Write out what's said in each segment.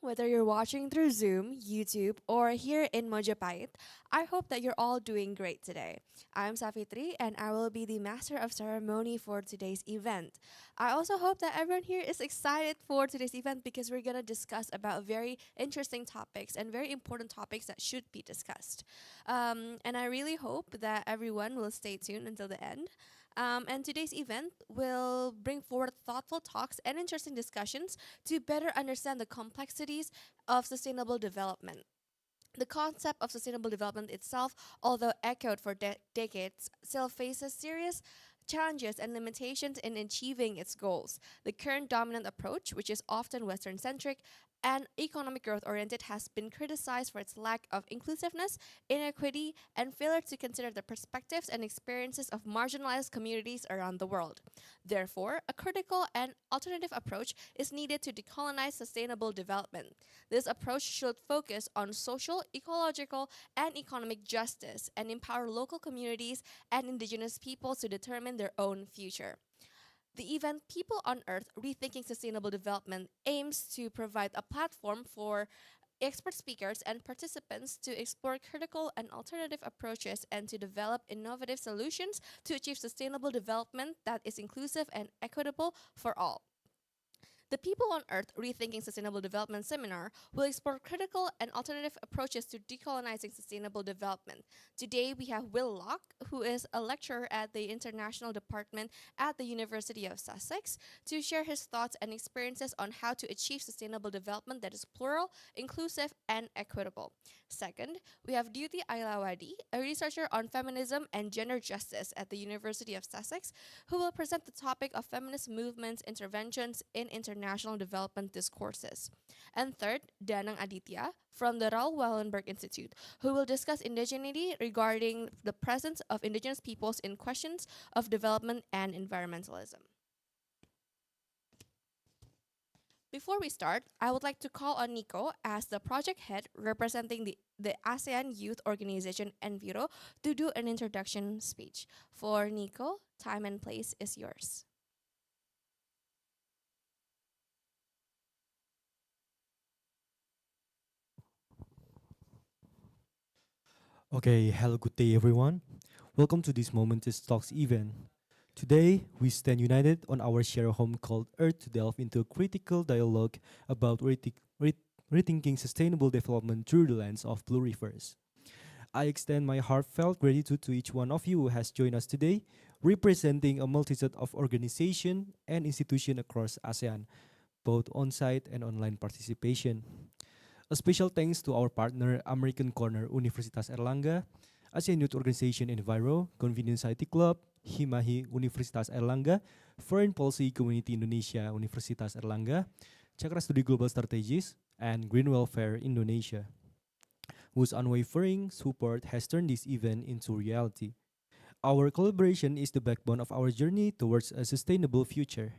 Whether you're watching through Zoom, YouTube, or here in Mojapahit, I hope that you're all doing great today. I'm Safitri, and I will be the master of ceremony for today's event. I also hope that everyone here is excited for today's event because we're going to discuss about very interesting topics and very important topics that should be discussed. And I really hope that everyone will stay tuned until the end. And today's event will bring forward thoughtful talks and interesting discussions to better understand the complexities of sustainable development. The concept of sustainable development itself, although echoed for decades, still faces serious challenges and limitations in achieving its goals. The current dominant approach, which is often Western centric and economic growth oriented, has been criticized for its lack of inclusiveness, inequity, and failure to consider the perspectives and experiences of marginalized communities around the world. Therefore, a critical and alternative approach is needed to decolonize sustainable development. This approach should focus on social, ecological, and economic justice and empower local communities and indigenous peoples to determine their own future. The event People on Earth Rethinking Sustainable Development aims to provide a platform for expert speakers and participants to explore critical and alternative approaches and to develop innovative solutions to achieve sustainable development that is inclusive and equitable for all. The People on Earth Rethinking Sustainable Development seminar will explore critical and alternative approaches to decolonizing sustainable development. Today, we have Will Locke, who is a lecturer at the International Department at the University of Sussex, to share his thoughts and experiences on how to achieve sustainable development that is plural, inclusive, and equitable. Second, we have dyuti Ailawadi, a researcher on feminism and gender justice at the University of Sussex, who will present the topic of feminist movements, interventions in international development discourses. And third, Danang Aditya from the Raoul Wallenberg Institute, who will discuss indigeneity regarding the presence of indigenous peoples in questions of development and environmentalism. Before we start, I would like to call on Nico as the project head representing the ASEAN Youth Organization Enviro to do an introduction speech. For Nico, time and place is yours. Okay, hello, good day, everyone. Welcome to this Momentous Talks event. Today, we stand united on our shared home called Earth to delve into a critical dialogue about rethinking sustainable development through the lens of Pluriverse. I extend my heartfelt gratitude to each one of you who has joined us today, representing a multitude of organizations and institutions across ASEAN, both on-site and online participation. A special thanks to our partner, American Corner Universitas Erlangga, ASEAN Youth Organization Enviro, Convenience IT Club, Himahi Universitas Erlangga, Foreign Policy Community Indonesia Universitas Erlangga, Cakra Studi Global Strategies, and Green Welfare Indonesia, whose unwavering support has turned this event into reality. Our collaboration is the backbone of our journey towards a sustainable future.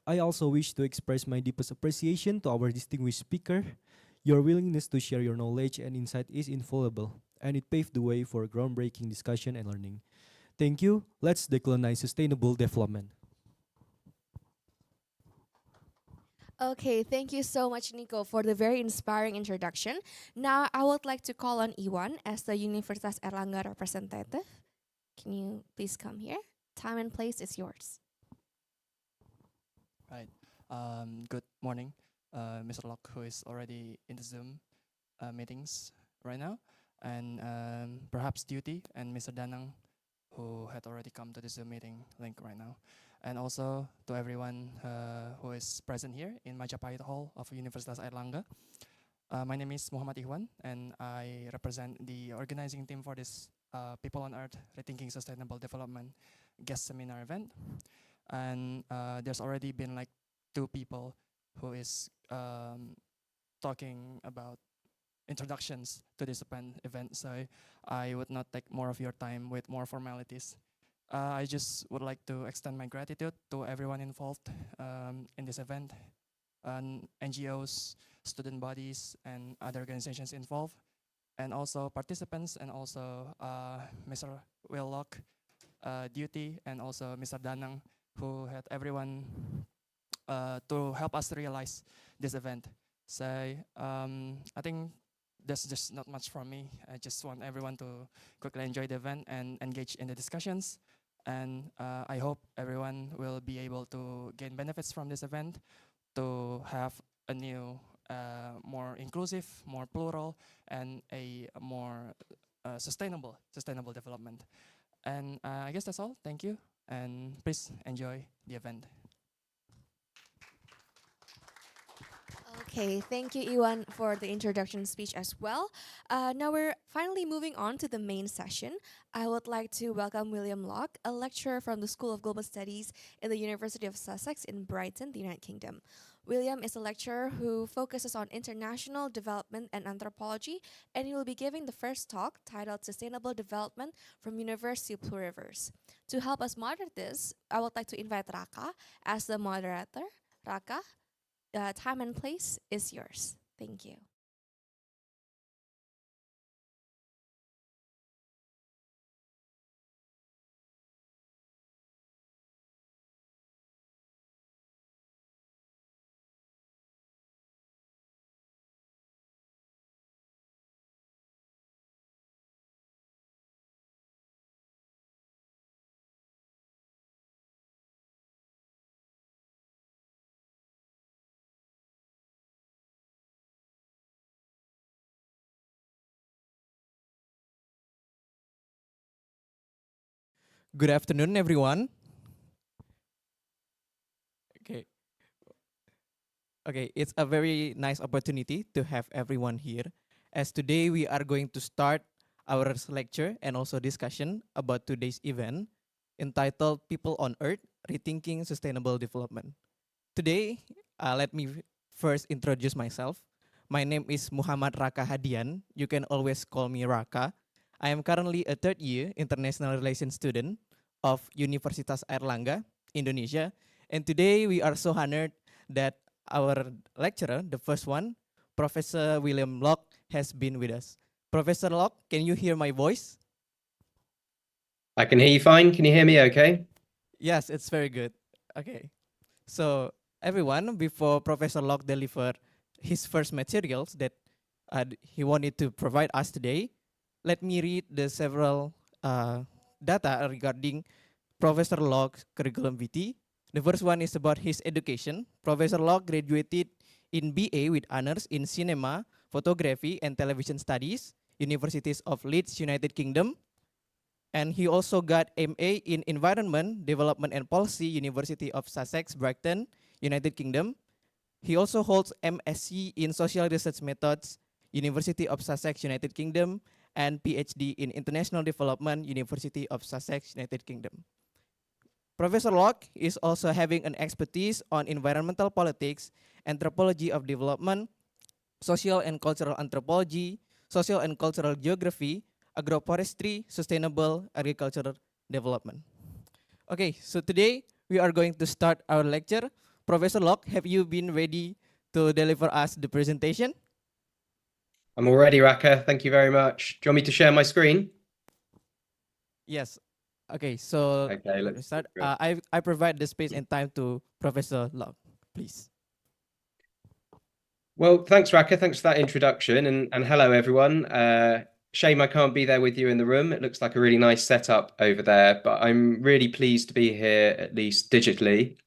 I also wish to express my deepest appreciation to our distinguished speaker. Your willingness to share your knowledge and insight is invaluable, and it paved the way for groundbreaking discussion and learning. Thank you. Let's decolonize sustainable development. Okay, thank you so much, Nico, for the very inspiring introduction. Now, I would like to call on Iwan as the Universitas Erlangga representative. Can you please come here? Time and place is yours. Right. Good morning, Mr. Locke, who is already in the Zoom meetings right now, and perhaps Duty and Mr. Danang, who had already come to the Zoom meeting link right now, and also to everyone who is present here in Majapahit Hall of Universitas Airlangga. My name is Muhammad Iwan, and I represent the organizing team for this People on Earth Rethinking Sustainable Development guest seminar event. And there's already been like two people who is talking about introductions to this event, so I would not take more of your time with more formalities. I just would like to extend my gratitude to everyone involved in this event, NGOs, student bodies, and other organizations involved, and also participants, and also Mr. Will Locke, Duty, and also Mr. Danang, who had everyone to help us realize this event. say. I think there's just not much from me. I just want everyone to quickly enjoy the event and engage in the discussions. And I hope everyone will be able to gain benefits from this event, to have a new, more inclusive, more plural, and a more sustainable development. And I guess that's all. Thank you, and please enjoy the event. Okay, thank you, Iwan, for the introduction speech as well. Now we're finally moving on to the main session. I would like to welcome William Locke, a lecturer from the School of Global Studies in the University of Sussex in Brighton, the United Kingdom. William is a lecturer who focuses on international development and anthropology, and he will be giving the first talk titled Sustainable Development from Universe to Pluriverse. To help us moderate this, I would like to invite Raka as the moderator. Raka, time and place is yours. Thank you. Good afternoon, everyone. Okay. Okay, it's a very nice opportunity to have everyone here, as today we are going to start our lecture and also discussion about today's event entitled People on Earth, Rethinking Sustainable Development. Today, let me first introduce myself. My name is Muhammad Raka Hadian. You can always call me Raka. I am currently a third year international relations student of Universitas Airlangga, Indonesia. And today we are so honored that our lecturer, the first one, Professor William Locke, has been with us. Professor Locke, can you hear my voice? I can hear you fine. Can you hear me okay? Yes, it's very good. Okay. So everyone, before Professor Locke deliver his first materials that he wanted to provide us today, let me read the several data regarding Professor Locke's curriculum vitae. The first one is about his education. Professor Locke graduated in BA with honors in cinema, photography, and television studies, Universities of Leeds, United Kingdom. And he also got MA in Environment, Development and Policy, University of Sussex, Brighton, United Kingdom. He also holds MSc in Social Research Methods, University of Sussex, United Kingdom, and PhD in International Development, University of Sussex, United Kingdom. Professor Locke is also having an expertise on environmental politics, anthropology of development, social and cultural anthropology, social and cultural geography, agroforestry, sustainable agricultural development. Okay, so today we are going to start our lecture. Professor Locke, have you been ready to deliver us the presentation? I'm all ready, Raka. Thank you very much. Do you want me to share my screen? Yes. Okay, so Okay, let's start. do it. I provide the space and time to Professor Locke, please. Well, thanks, Raka. Thanks for that introduction. And hello, everyone. Shame I can't be there with you in the room. It looks like a really nice setup over there, but I'm really pleased to be here, at least digitally.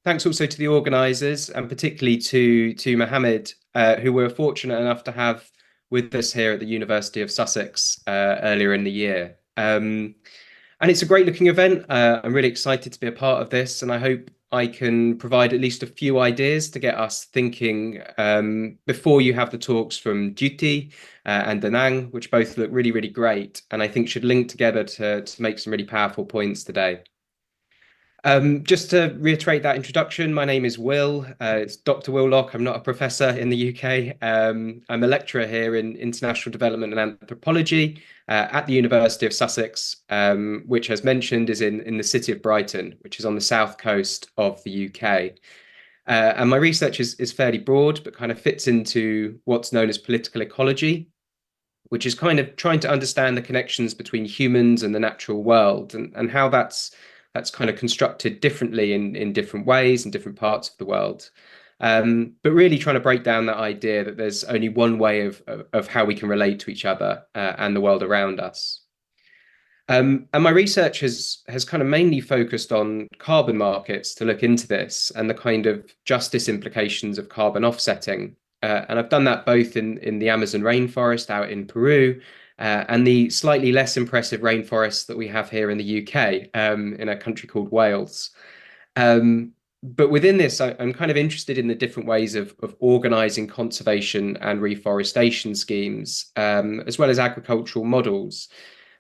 Thanks also to the organisers, and particularly to Mohammed, who we're fortunate enough to have with us here at the University of Sussex earlier in the year. And it's a great looking event. I'm really excited to be a part of this, and I hope I can provide at least a few ideas to get us thinking before you have the talks from dyuti and Danang, which both look really, really great, and I think should link together to make some really powerful points today. Just to reiterate that introduction, my name is Will. It's Dr. Will Locke. I'm not a professor in the UK. I'm a lecturer here in international development and anthropology at the University of Sussex, which, as mentioned, is in the city of Brighton, which is on the south coast of the UK. And my research is fairly broad, but kind of fits into what's known as political ecology, which is kind of trying to understand the connections between humans and the natural world, and how that's kind of constructed differently in different ways in different parts of the world. But really trying to break down that idea that there's only one way of how we can relate to each other and the world around us. And my research has kind of mainly focused on carbon markets to look into this and the kind of justice implications of carbon offsetting. And I've done that both in the Amazon rainforest out in Peru and the slightly less impressive rainforest that we have here in the UK in a country called Wales. But within this, I'm kind of interested in the different ways of organizing conservation and reforestation schemes, as well as agricultural models,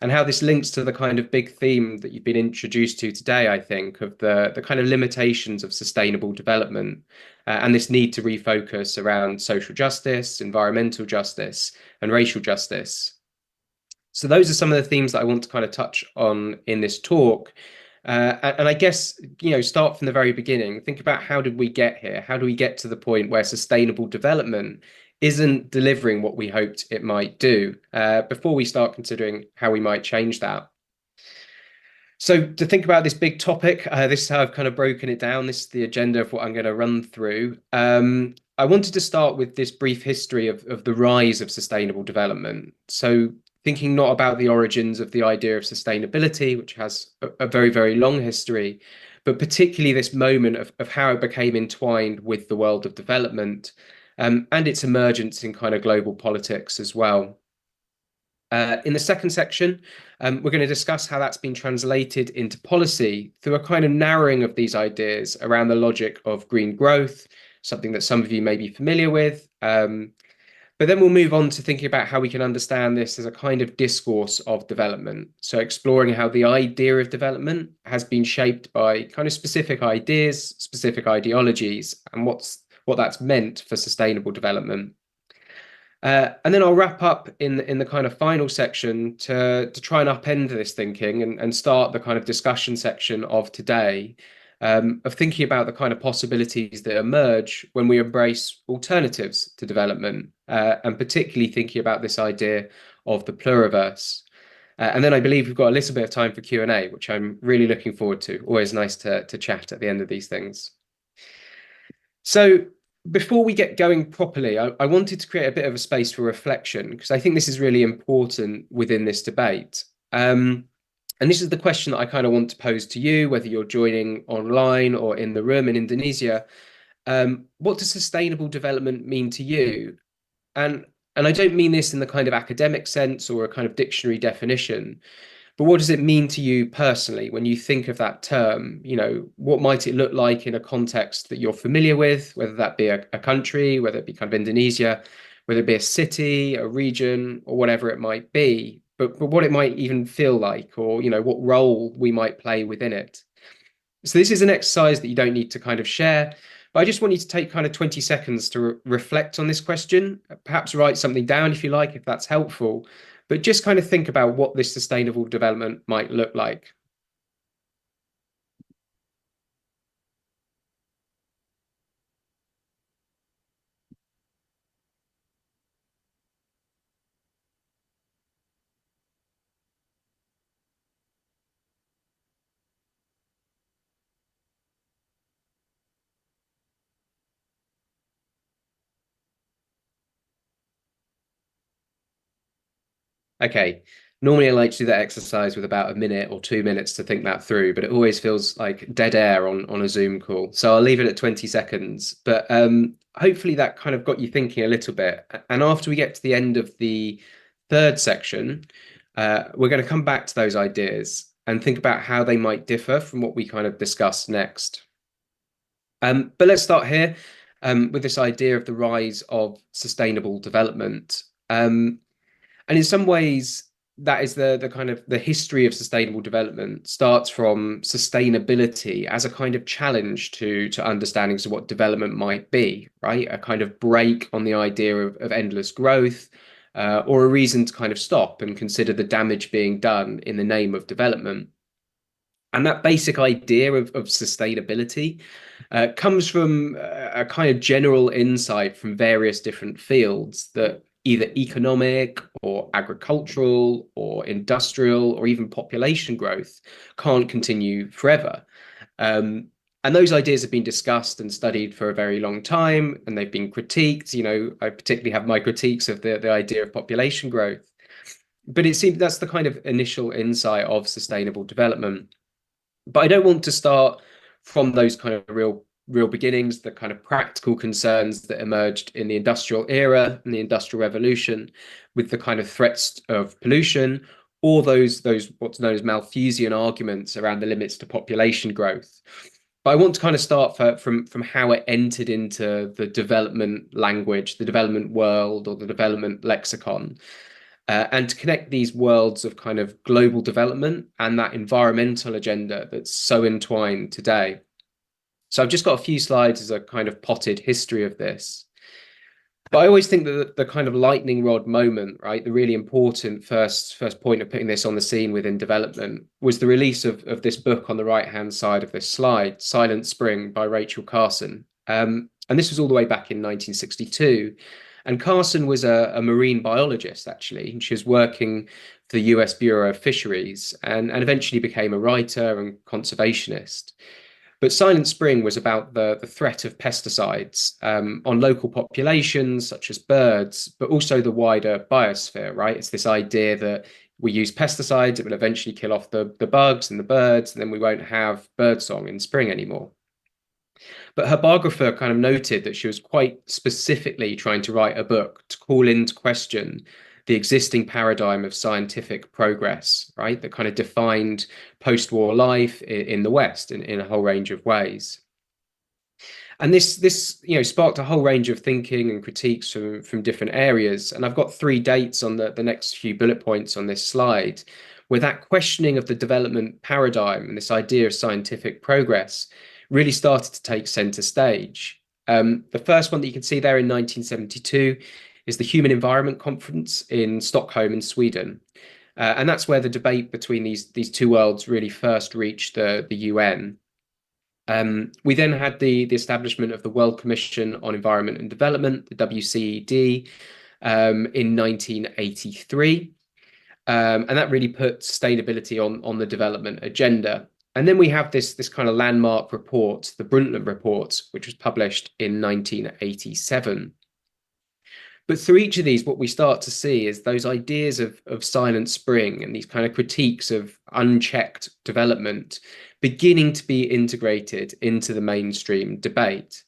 and how this links to the kind of big theme that you've been introduced to today, I think, of the kind of limitations of sustainable development and this need to refocus around social justice, environmental justice, and racial justice. So those are some of the themes that I want to kind of touch on in this talk. And I guess, start from the very beginning. Think about, how did we get here? How do we get to the point where sustainable development isn't delivering what we hoped it might do, before we start considering how we might change that? So to think about this big topic, this is how I've kind of broken it down. This is the agenda of what I'm going to run through. I wanted to start with this brief history of the rise of sustainable development. So thinking not about the origins of the idea of sustainability, which has a very, very long history, but particularly this moment of how it became entwined with the world of development, and its emergence in kind of global politics as well. In the second section, we're going to discuss how that's been translated into policy through a kind of narrowing of these ideas around the logic of green growth, something that some of you may be familiar with. But then we'll move on to thinking about how we can understand this as a kind of discourse of development. So exploring how the idea of development has been shaped by kind of specific ideas, specific ideologies, and what that's meant for sustainable development. And then I'll wrap up in the kind of final section to try and upend this thinking and start the kind of discussion section of today, of thinking about the kind of possibilities that emerge when we embrace alternatives to development, and particularly thinking about this idea of the pluriverse. And then I believe we've got a little bit of time for Q&A, which I'm really looking forward to. Always nice to chat at the end of these things. So before we get going properly, I wanted to create a bit of a space for reflection, because I think this is really important within this debate. And this is the question that I kind of want to pose to you, whether you're joining online or in the room in Indonesia. What does sustainable development mean to you? And I don't mean this in the kind of academic sense or a kind of dictionary definition, but what does it mean to you personally when you think of that term? What might it look like in a context that you're familiar with, whether that be a country, whether it be kind of Indonesia, whether it be a city, a region, or whatever it might be, but what it might even feel like, or, what role we might play within it. So this is an exercise that you don't need to kind of share, but I just want you to take kind of 20 seconds to reflect on this question, perhaps write something down if you like, if that's helpful, but just kind of think about what this sustainable development might look like. Okay, normally I like to do that exercise with about a minute or 2 minutes to think that through, but it always feels like dead air on a Zoom call. So I'll leave it at 20 seconds. But hopefully that kind of got you thinking a little bit. And after we get to the end of the third section, we're going to come back to those ideas and think about how they might differ from what we kind of discussed next. But let's start here with this idea of the rise of sustainable development. And in some ways, that is the kind of the history of sustainable development starts from sustainability as a kind of challenge to understandings of what development might be, right? A kind of break on the idea of endless growth, or a reason to kind of stop and consider the damage being done in the name of development. And that basic idea of sustainability comes from a kind of general insight from various different fields that either economic or agricultural or industrial or even population growth can't continue forever. And And those ideas have been discussed and studied for a very long time, and they've been critiqued. You know, I particularly have my critiques of the idea of population growth. But it seems that's the kind of initial insight of sustainable development. But I don't want to start from those kind of real beginnings, the kind of practical concerns that emerged in the industrial era and the industrial revolution, with the kind of threats of pollution, or those what's known as Malthusian arguments around the limits to population growth. But I want to kind of start from how it entered into the development language, the development world, or the development lexicon, and to connect these worlds of kind of global development and that environmental agenda that's so entwined today. So I've just got a few slides as a kind of potted history of this. But I always think that the kind of lightning rod moment, right, the really important first point of putting this on the scene within development was the release of this book on the right-hand side of this slide, Silent Spring by Rachel Carson. And this was all the way back in 1962. And Carson was a marine biologist, actually. And she was working for the US Bureau of Fisheries and eventually became a writer and conservationist. But Silent Spring was about the threat of pesticides on local populations, such as birds, but also the wider biosphere, right? It's this idea that we use pesticides, it will eventually kill off the bugs and the birds, and then we won't have birdsong in spring anymore. But her biographer kind of noted that she was quite specifically trying to write a book to call into question the existing paradigm of scientific progress, right? That kind of defined post-war life in the West in a whole range of ways. And this sparked a whole range of thinking and critiques from different areas. And I've got 3 dates on the next few bullet points on this slide, where that questioning of the development paradigm and this idea of scientific progress really started to take center stage. The first one that you can see there in 1972 is the Human Environment Conference in Stockholm in Sweden. And that's where the debate between these two worlds really first reached the UN. We then had the establishment of the World Commission on Environment and Development, the WCED, in 1983. And that really put sustainability on the development agenda. And then we have this kind of landmark report, the Brundtland Report, which was published in 1987. But through each of these, what we start to see is those ideas of Silent Spring and these kind of critiques of unchecked development beginning to be integrated into the mainstream debate.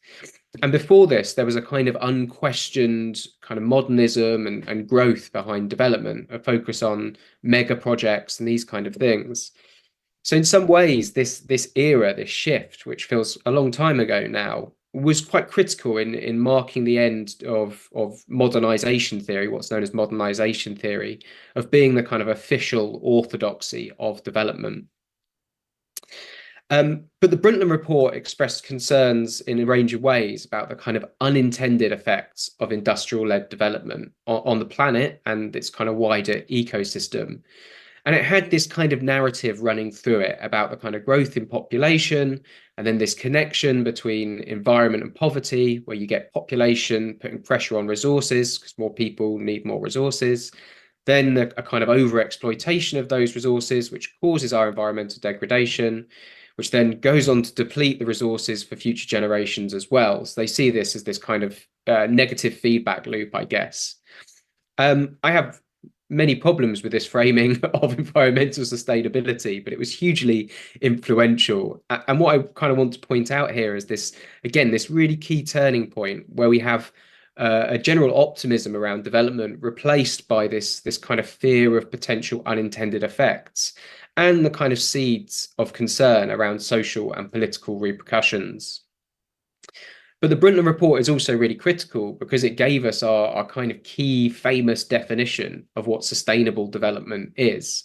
And before this, there was a kind of unquestioned kind of modernism and growth behind development, a focus on mega projects and these kind of things. So in some ways, this era, this shift, which feels a long time ago now, was quite critical in marking the end of modernization theory, what's known as modernization theory, of being the kind of official orthodoxy of development. But the Brundtland Report expressed concerns in a range of ways about the kind of unintended effects of industrial-led development on the planet and its kind of wider ecosystem. And it had this kind of narrative running through it about the kind of growth in population, and then this connection between environment and poverty, where you get population putting pressure on resources because more people need more resources. Then a kind of overexploitation of those resources, which causes our environmental degradation, which then goes on to deplete the resources for future generations as well. So they see this as this kind of negative feedback loop, I guess. I have many problems with this framing of environmental sustainability, but it was hugely influential. And what I kind of want to point out here is this, again, this really key turning point where we have a general optimism around development replaced by this kind of fear of potential unintended effects and the kind of seeds of concern around social and political repercussions. But the Brundtland Report is also really critical because it gave us our kind of key famous definition of what sustainable development is.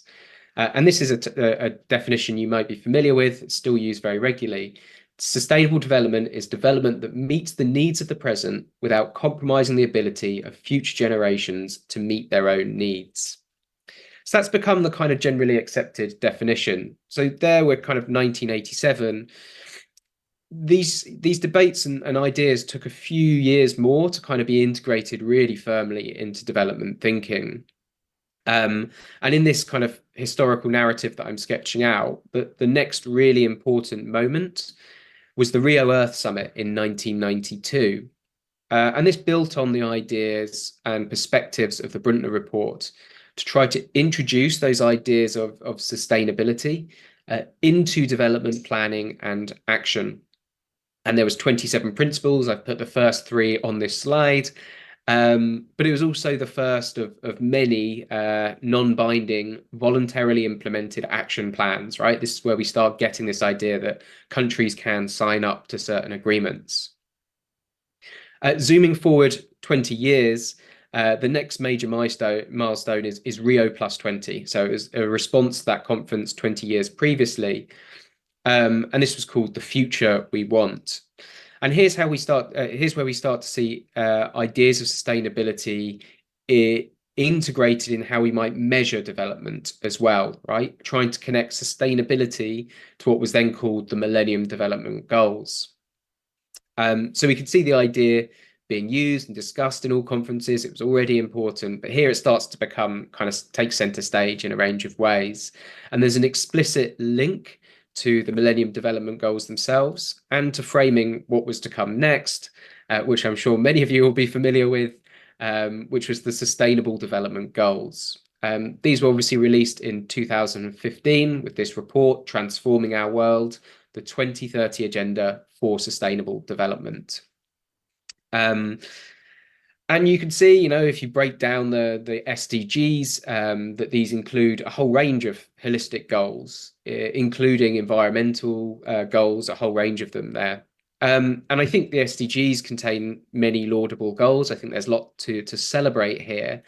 And this is a definition you might be familiar with. It's still used very regularly. Sustainable development is development that meets the needs of the present without compromising the ability of future generations to meet their own needs. So that's become the kind of generally accepted definition. So there we're kind of 1987. These debates and ideas took a few years more to kind of be integrated really firmly into development thinking. And in this kind of historical narrative that I'm sketching out, the next really important moment was the Rio Earth Summit in 1992. And this built on the ideas and perspectives of the Brundtland Report to try to introduce those ideas of sustainability into development planning and action. And there was 27 principles. I've put the first 3 on this slide. But it was also the first of many non-binding, voluntarily implemented action plans, right? This is where we start getting this idea that countries can sign up to certain agreements. Zooming forward 20 years, the next major milestone is Rio plus 20. So it was a response to that conference 20 years previously. And this was called The Future We Want. And here's how we start. Here's where we start to see ideas of sustainability integrated in how we might measure development as well, right? Trying to connect sustainability to what was then called the Millennium Development Goals. So we could see the idea being used and discussed in all conferences. It was already important, but here it starts to become kind of take center stage in a range of ways. And there's an explicit link to the Millennium Development Goals themselves and to framing what was to come next, which I'm sure many of you will be familiar with, which was the Sustainable Development Goals. These were obviously released in 2015 with this report, Transforming Our World, the 2030 Agenda for Sustainable Development. And you can see, you know, if you break down the SDGs, that these include a whole range of holistic goals, including environmental goals, a whole range of them there. And I think the SDGs contain many laudable goals. I think there's a lot to celebrate here.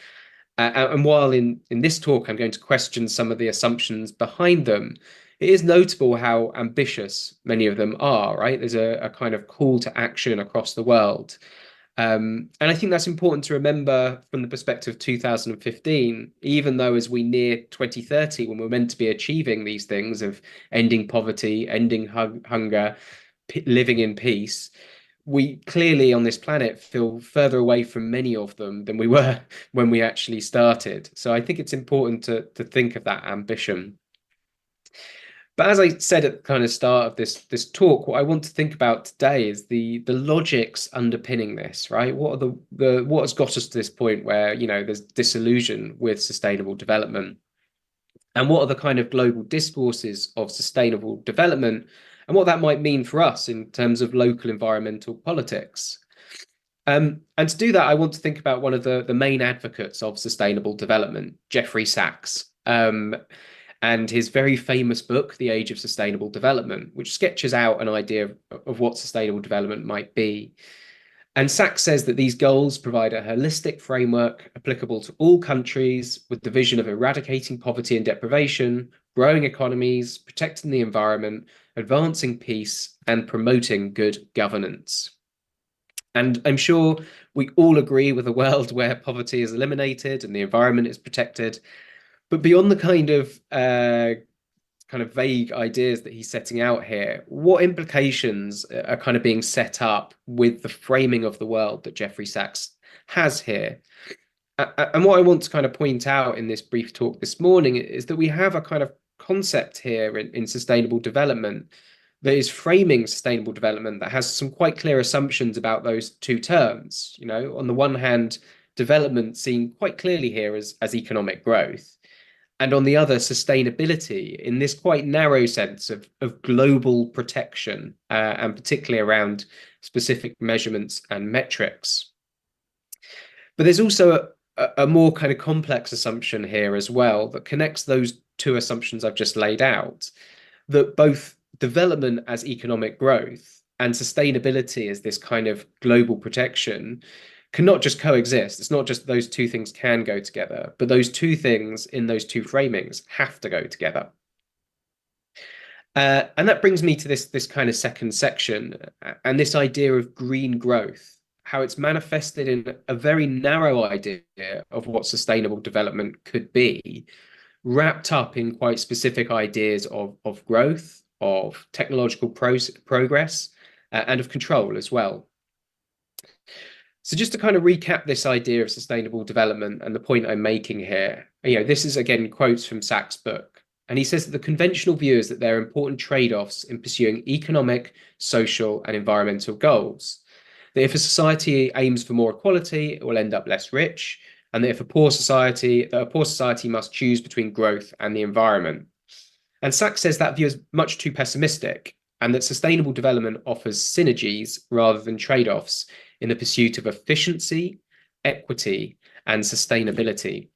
And while in this talk, I'm going to question some of the assumptions behind them, it is notable how ambitious many of them are, right? There's a kind of call to action across the world. And I think that's important to remember from the perspective of 2015, even though as we near 2030, when we're meant to be achieving these things of ending poverty, ending hunger, living in peace, we clearly on this planet feel further away from many of them than we were when we actually started. So I think it's important to think of that ambition. But as I said at the kind of start of this talk, what I want to think about today is the logics underpinning this, right? What are what has got us to this point where, you know, there's disillusion with sustainable development? And what are the kind of global discourses of sustainable development and what that might mean for us in terms of local environmental politics? And to do that, I want to think about one of the main advocates of sustainable development, Jeffrey Sachs. And his very famous book, The Age of Sustainable Development, which sketches out an idea of what sustainable development might be. And Sachs says that these goals provide a holistic framework applicable to all countries with the vision of eradicating poverty and deprivation, growing economies, protecting the environment, advancing peace, and promoting good governance. And I'm sure we all agree with a world where poverty is eliminated and the environment is protected. But beyond the kind of vague ideas that he's setting out here, what implications are kind of being set up with the framing of the world that Jeffrey Sachs has here? And what I want to kind of point out in this brief talk this morning is that we have a kind of concept here in sustainable development that is framing sustainable development that has some quite clear assumptions about those two terms. You know, on the one hand, development seen quite clearly here as economic growth. And on the other, sustainability in this quite narrow sense of global protection, and particularly around specific measurements and metrics. But there's also a more kind of complex assumption here as well that connects those two assumptions I've just laid out, that both development as economic growth and sustainability as this kind of global protection cannot just coexist. It's not just those two things can go together, but those two things in those two framings have to go together. And that brings me to this kind of second section and this idea of green growth, how it's manifested in a very narrow idea of what sustainable development could be, wrapped up in quite specific ideas of growth, of technological progress, and of control as well. So just to kind of recap this idea of sustainable development and the point I'm making here, you know, this is again quotes from Sachs' book. And he says that the conventional view is that there are important trade-offs in pursuing economic, social, and environmental goals. That if a society aims for more equality, it will end up less rich, and that if a poor society must choose between growth and the environment. And Sachs says that view is much too pessimistic, and that sustainable development offers synergies rather than trade-offs in the pursuit of efficiency, equity, and sustainability.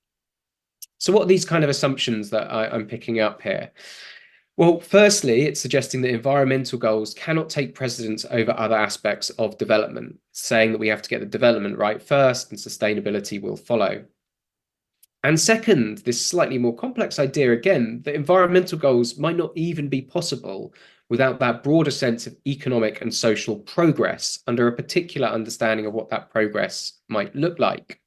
So what are these kind of assumptions that I'm picking up here? Well, firstly, it's suggesting that environmental goals cannot take precedence over other aspects of development, saying that we have to get the development right first and sustainability will follow. And second, this slightly more complex idea again, that environmental goals might not even be possible without that broader sense of economic and social progress under a particular understanding of what that progress might look like.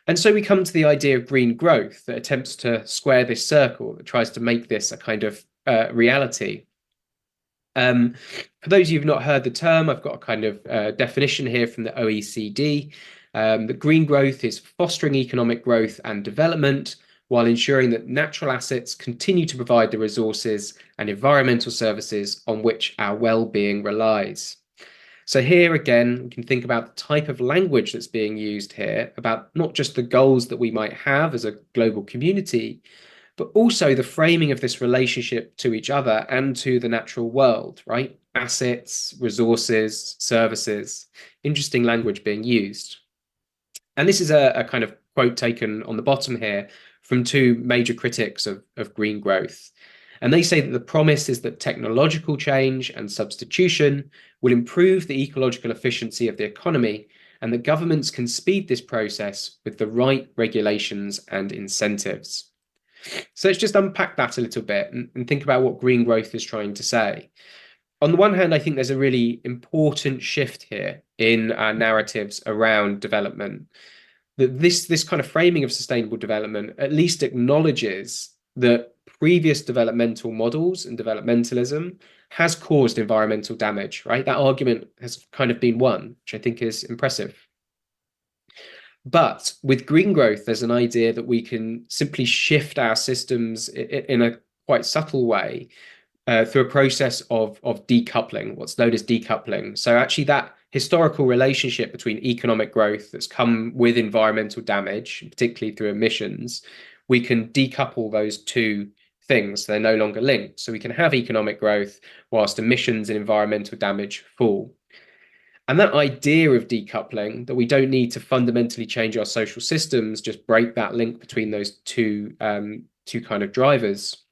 And so we come to the idea of green growth that attempts to square this circle, that tries to make this a kind of reality. For those of you who've not heard the term, I've got a kind of definition here from the OECD. That green growth is fostering economic growth and development while ensuring that natural assets continue to provide the resources and environmental services on which our well-being relies. So here again, we can think about the type of language that's being used here, about not just the goals that we might have as a global community, but also the framing of this relationship to each other and to the natural world, right? Assets, resources, services, interesting language being used. And this is a kind of quote taken on the bottom here from two major critics of green growth. And they say that the promise is that technological change and substitution will improve the ecological efficiency of the economy, and that governments can speed this process with the right regulations and incentives. So let's just unpack that a little bit and think about what green growth is trying to say. On the one hand, I think there's a really important shift here in our narratives around development. That this kind of framing of sustainable development at least acknowledges that previous developmental models and developmentalism has caused environmental damage, right? That argument has kind of been won, which I think is impressive. But with green growth, there's an idea that we can simply shift our systems in a quite subtle way through a process of decoupling, what's known as decoupling. So actually that historical relationship between economic growth that's come with environmental damage, particularly through emissions, we can decouple those two things. They're no longer linked. So we can have economic growth whilst emissions and environmental damage fall. And that idea of decoupling, that we don't need to fundamentally change our social systems, just break that link between those two kind of drivers,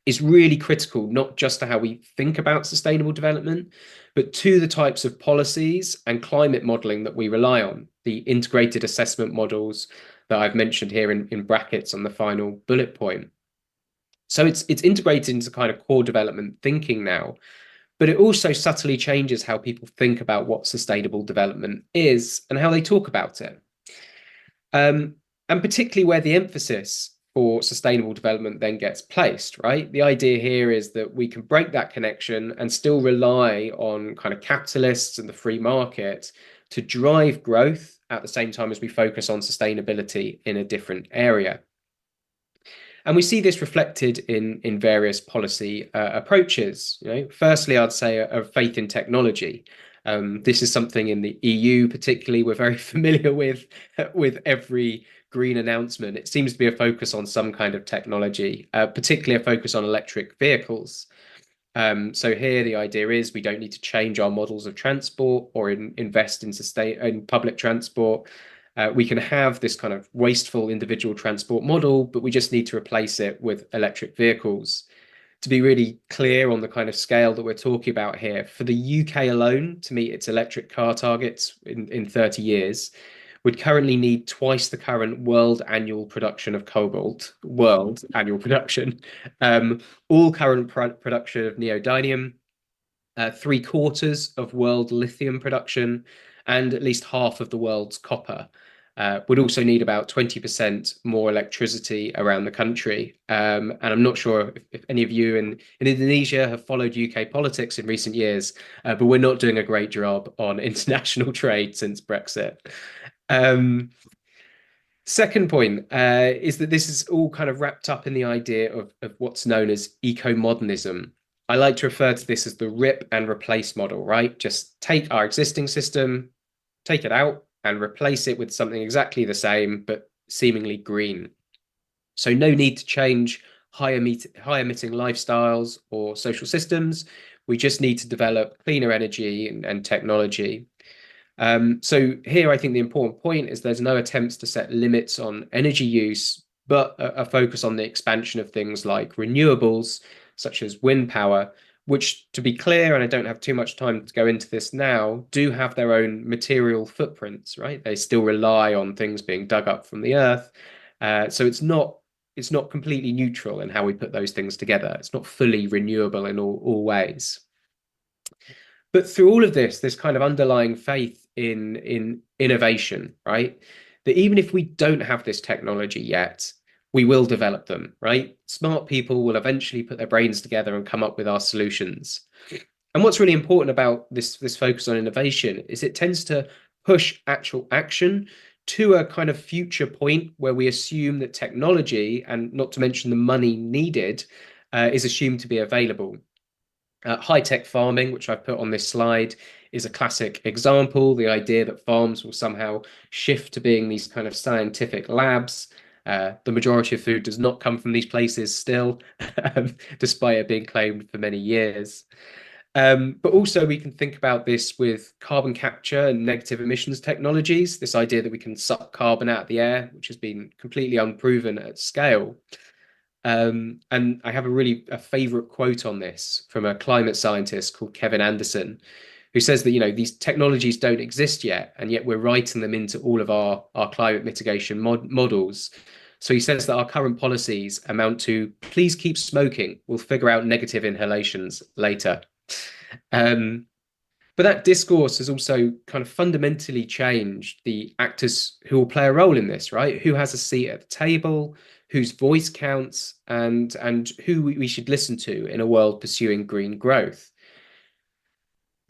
is really critical, not just to how we think about sustainable development, but to the types of policies and climate modeling that we rely on, the integrated assessment models that I've mentioned here in brackets on the final bullet point. So it's integrated into kind of core development thinking now, but it also subtly changes how people think about what sustainable development is and how they talk about it. And particularly where the emphasis for sustainable development then gets placed, right? The idea here is that we can break that connection and still rely on kind of capitalists and the free market to drive growth at the same time as we focus on sustainability in a different area. And we see this reflected in various policy approaches. Firstly, I'd say a faith in technology. This is something in the EU, particularly, we're very familiar with every green announcement. It seems to be a focus on some kind of technology, particularly a focus on electric vehicles. So here the idea is we don't need to change our models of transport or invest in public transport. We can have this kind of wasteful individual transport model, but we just need to replace it with electric vehicles. To be really clear on the kind of scale that we're talking about here, for the UK alone to meet its electric car targets in 30 years, would currently need twice the current world annual production of cobalt, all current production of neodymium, 3/4 of world lithium production, and at least half of the world's copper. Would also need about 20% more electricity around the country. And I'm not sure if any of you in Indonesia have followed UK politics in recent years, but we're not doing a great job on international trade since Brexit. Second point is that this is all kind of wrapped up in the idea of what's known as eco-modernism. I like to refer to this as the rip and replace model, right? Just take our existing system, take it out, and replace it with something exactly the same, but seemingly green. So no need to change high emitting lifestyles or social systems. We just need to develop cleaner energy and technology. So here, I think the important point is there's no attempts to set limits on energy use, but a focus on the expansion of things like renewables, such as wind power, which, to be clear, and I don't have too much time to go into this now, do have their own material footprints, right? They still rely on things being dug up from the earth. So it's not completely neutral in how we put those things together. It's not fully renewable in all ways. But through all of this kind of underlying faith in innovation, right? That even if we don't have this technology yet, we will develop them, right? Smart people will eventually put their brains together and come up with our solutions. And what's really important about this focus on innovation is it tends to push actual action to a kind of future point where we assume that technology, and not to mention the money needed, is assumed to be available. High-tech farming, which I've put on this slide, is a classic example. The idea that farms will somehow shift to being these kind of scientific labs. The majority of food does not come from these places still, despite it being claimed for many years. But also we can think about this with carbon capture and negative emissions technologies, this idea that we can suck carbon out of the air, which has been completely unproven at scale. And I have a favorite quote on this from a climate scientist called Kevin Anderson, who says that, these technologies don't exist yet, and yet we're writing them into all of our climate mitigation models. So he says that our current policies amount to, please keep smoking, we'll figure out negative inhalations later. But that discourse has also kind of fundamentally changed the actors who will play a role in this, right? Who has a seat at the table, whose voice counts, and who we should listen to in a world pursuing green growth.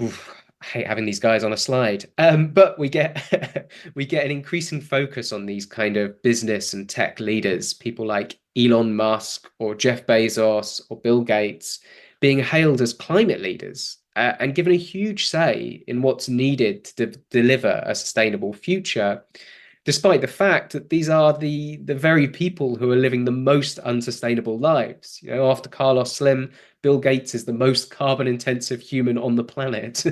Oof, I hate having these guys on a slide, but we get an increasing focus on these kind of business and tech leaders, people like Elon Musk or Jeff Bezos or Bill Gates, being hailed as climate leaders and given a huge say in what's needed to deliver a sustainable future, despite the fact that these are the very people who are living the most unsustainable lives. After Carlos Slim, Bill Gates is the most carbon intensive human on the planet.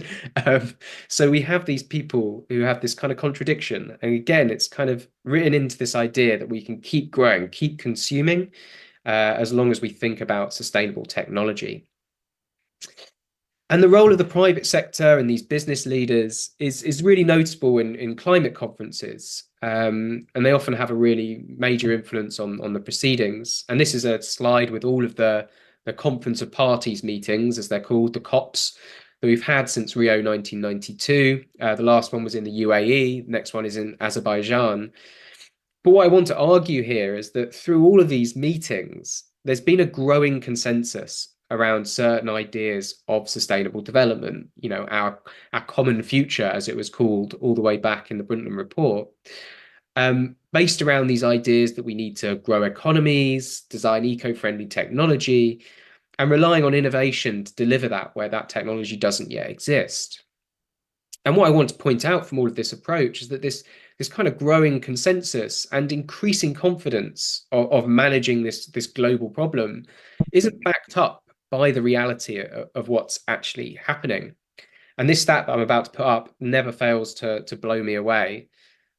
So we have these people who have this kind of contradiction. And again, it's kind of written into this idea that we can keep growing, keep consuming, as long as we think about sustainable technology. And the role of the private sector and these business leaders is really noticeable in climate conferences. And they often have a really major influence on the proceedings. And this is a slide with all of the Conference of Parties meetings, as they're called, the COPs, that we've had since Rio 1992. The last one was in the UAE. The next one is in Azerbaijan. But what I want to argue here is that through all of these meetings, there's been a growing consensus around certain ideas of sustainable development, our common future, as it was called all the way back in the Brundtland Report, based around these ideas that we need to grow economies, design eco-friendly technology, and relying on innovation to deliver that where that technology doesn't yet exist. And what I want to point out from all of this approach is that this kind of growing consensus and increasing confidence of managing this global problem isn't backed up by the reality of what's actually happening. And this stat that I'm about to put up never fails to blow me away.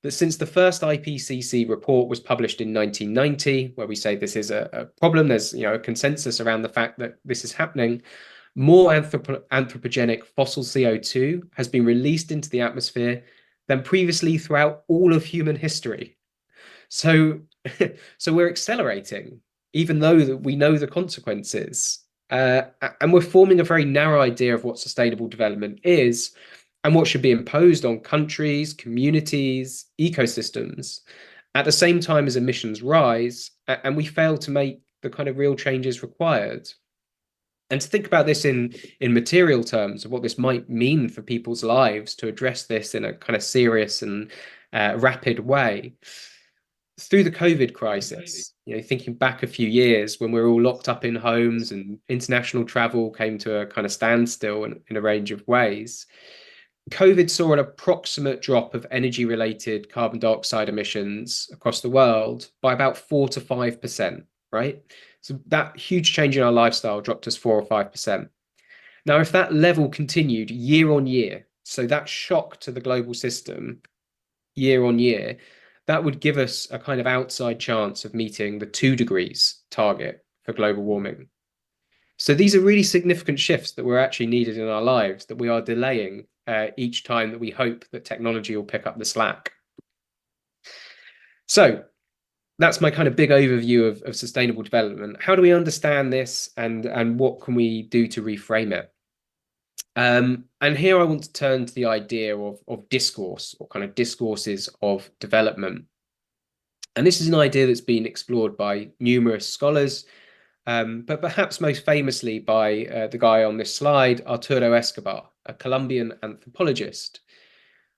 That since the first IPCC report was published in 1990, where we say this is a problem, there's a consensus around the fact that this is happening, more anthropogenic fossil CO2 has been released into the atmosphere than previously throughout all of human history. So we're accelerating, even though that we know the consequences. And we're forming a very narrow idea of what sustainable development is and what should be imposed on countries, communities, ecosystems, at the same time as emissions rise, and we fail to make the kind of real changes required. And to think about this in material terms of what this might mean for people's lives to address this in a kind of serious and rapid way, through the COVID crisis, thinking back a few years when we were all locked up in homes and international travel came to a kind of standstill in a range of ways, COVID saw an approximate drop of energy-related carbon dioxide emissions across the world by about 4 to 5%, right? So that huge change in our lifestyle dropped us 4 or 5%. Now, if that level continued year on year, so that shock to the global system year on year, that would give us a kind of outside chance of meeting the 2 degrees target for global warming. So these are really significant shifts that were actually needed in our lives that we are delaying each time that we hope that technology will pick up the slack. So that's my kind of big overview of sustainable development. How do we understand this, and what can we do to reframe it? And here I want to turn to the idea of discourse, or kind of discourses of development. And this is an idea that's been explored by numerous scholars, but perhaps most famously by the guy on this slide, Arturo Escobar, a Colombian anthropologist.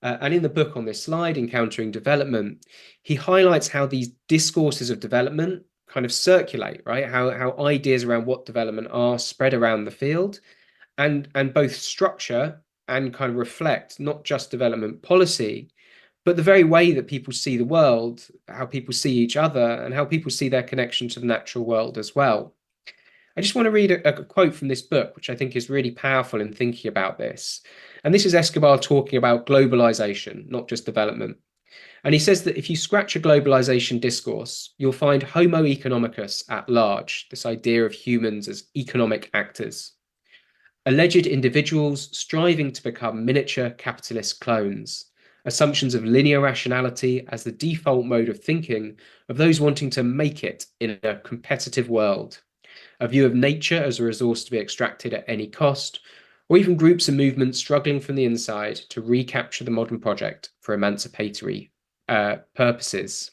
And in the book on this slide, Encountering Development, he highlights how these discourses of development kind of circulate, right? How ideas around what development are spread around the field, and both structure and kind of reflect not just development policy, but the very way that people see the world, how people see each other, and how people see their connection to the natural world as well. I just want to read a quote from this book, which I think is really powerful in thinking about this. And this is Escobar talking about globalization, not just development. And he says that if you scratch a globalization discourse, you'll find Homo economicus at large, this idea of humans as economic actors. Alleged individuals striving to become miniature capitalist clones. Assumptions of linear rationality as the default mode of thinking of those wanting to make it in a competitive world. A view of nature as a resource to be extracted at any cost, or even groups and movements struggling from the inside to recapture the modern project for emancipatory purposes.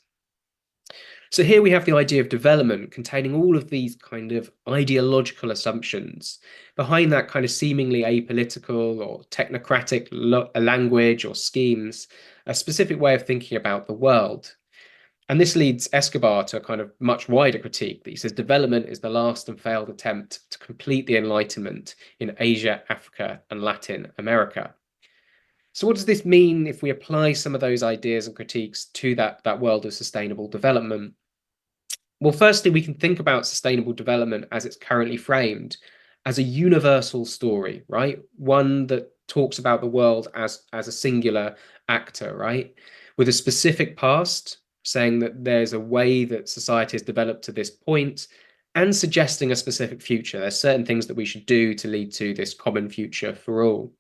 So here we have the idea of development containing all of these kind of ideological assumptions. Behind that kind of seemingly apolitical or technocratic language or schemes, a specific way of thinking about the world. And this leads Escobar to a kind of much wider critique that he says development is the last and failed attempt to complete the Enlightenment in Asia, Africa, and Latin America. So what does this mean if we apply some of those ideas and critiques to that world of sustainable development? Well, firstly, we can think about sustainable development as it's currently framed as a universal story, right? One that talks about the world as a singular actor, right? With a specific past, saying that there's a way that society has developed to this point, and suggesting a specific future. There's certain things that we should do to lead to this common future for all.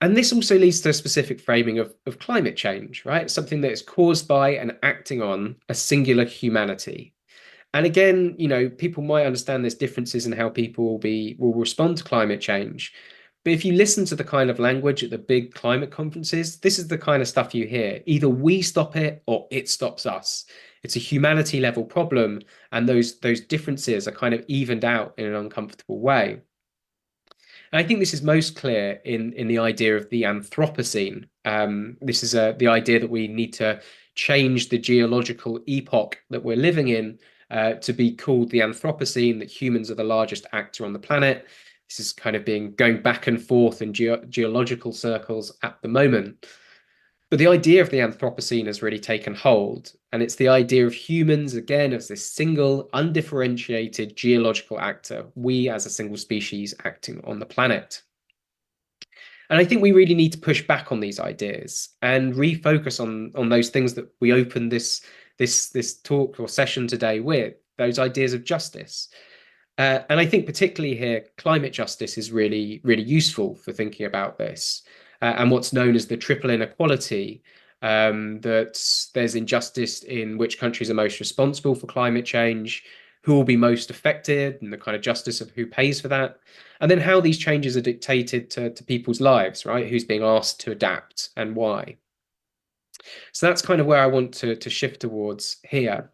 And this also leads to a specific framing of climate change, right? Something that is caused by and acting on a singular humanity. And again, people might understand there's differences in how people will respond to climate change. But if you listen to the kind of language at the big climate conferences, this is the kind of stuff you hear. Either we stop it or it stops us. It's a humanity level problem, and those differences are kind of evened out in an uncomfortable way. And I think this is most clear in the idea of the Anthropocene. This is the idea that we need to change the geological epoch that we're living in to be called the Anthropocene, that humans are the largest actor on the planet. This is kind of going back and forth in geological circles at the moment. But the idea of the Anthropocene has really taken hold, and it's the idea of humans, again, as this single, undifferentiated geological actor, we as a single species acting on the planet. And I think we really need to push back on these ideas and refocus on those things that we opened this talk or session today with, those ideas of justice. And I think particularly here, climate justice is really, really useful for thinking about this. And what's known as the triple inequality, that there's injustice in which countries are most responsible for climate change, who will be most affected, and the kind of justice of who pays for that, and then how these changes are dictated to people's lives, right? Who's being asked to adapt and why. So that's kind of where I want to shift towards here.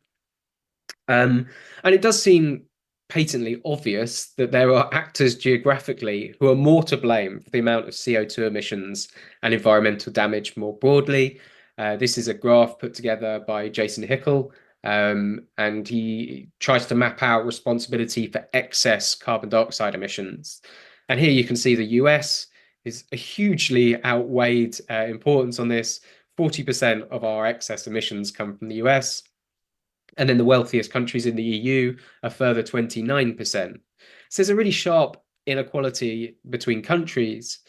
And it does seem patently obvious that there are actors geographically who are more to blame for the amount of CO2 emissions and environmental damage more broadly This is a graph put together by Jason Hickel, and he tries to map out responsibility for excess carbon dioxide emissions. And here you can see the US is a hugely outweighed importance on this. 40% of our excess emissions come from the US. And then the wealthiest countries in the EU, a further 29%. So there's a really sharp inequality between countries.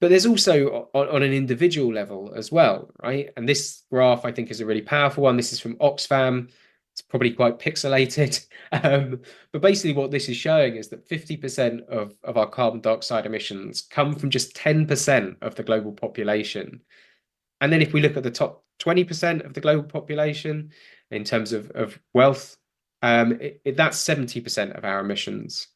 But there's also on an individual level as well, right? And this graph, I think, is a really powerful one. This is from Oxfam. It's probably quite pixelated. But basically what this is showing is that 50% of our carbon dioxide emissions come from just 10% of the global population. And then if we look at the top 20% of the global population in terms of wealth, that's 70% of our emissions.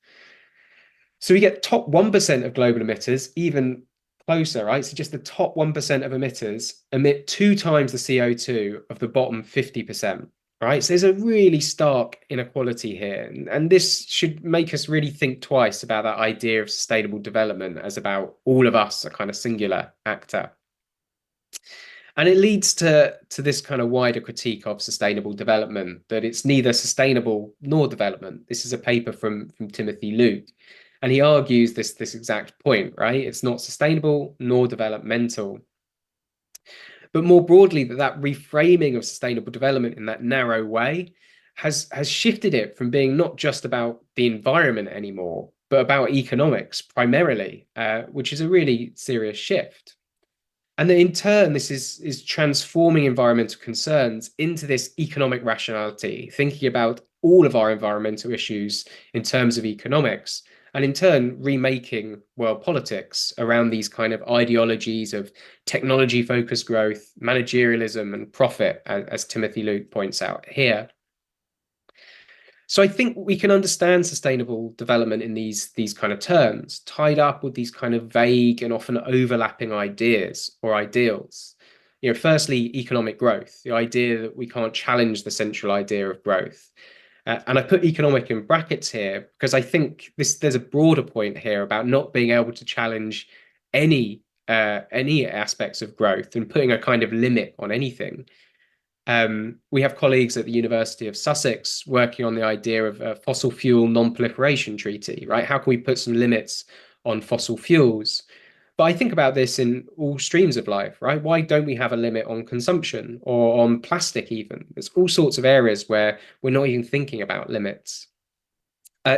So we get top 1% of global emitters, even closer, right? So just the top 1% of emitters emit 2 times the CO2 of the bottom 50%, right? So there's a really stark inequality here. And this should make us really think twice about that idea of sustainable development as about all of us, a kind of singular actor. And it leads to this kind of wider critique of sustainable development, that it's neither sustainable nor development. This is a paper from Timothy Luke. And he argues this exact point, right? It's not sustainable nor developmental. But more broadly, that reframing of sustainable development in that narrow way has shifted it from being not just about the environment anymore, but about economics primarily, which is a really serious shift. And then in turn, this is transforming environmental concerns into this economic rationality, thinking about all of our environmental issues in terms of economics, and in turn, remaking world politics around these kind of ideologies of technology-focused growth, managerialism, and profit, as Timothy Luke points out here. So I think we can understand sustainable development in these kind of terms, tied up with these kind of vague and often overlapping ideas or ideals. You know, firstly, economic growth, the idea that we can't challenge the central idea of growth. And I put economic in brackets here because I think there's a broader point here about not being able to challenge any aspects of growth and putting a kind of limit on anything. We have colleagues at the University of Sussex working on the idea of a fossil fuel non-proliferation treaty, right? How can we put some limits on fossil fuels? But I think about this in all streams of life, right? Why don't we have a limit on consumption or on plastic even? There's all sorts of areas where we're not even thinking about limits.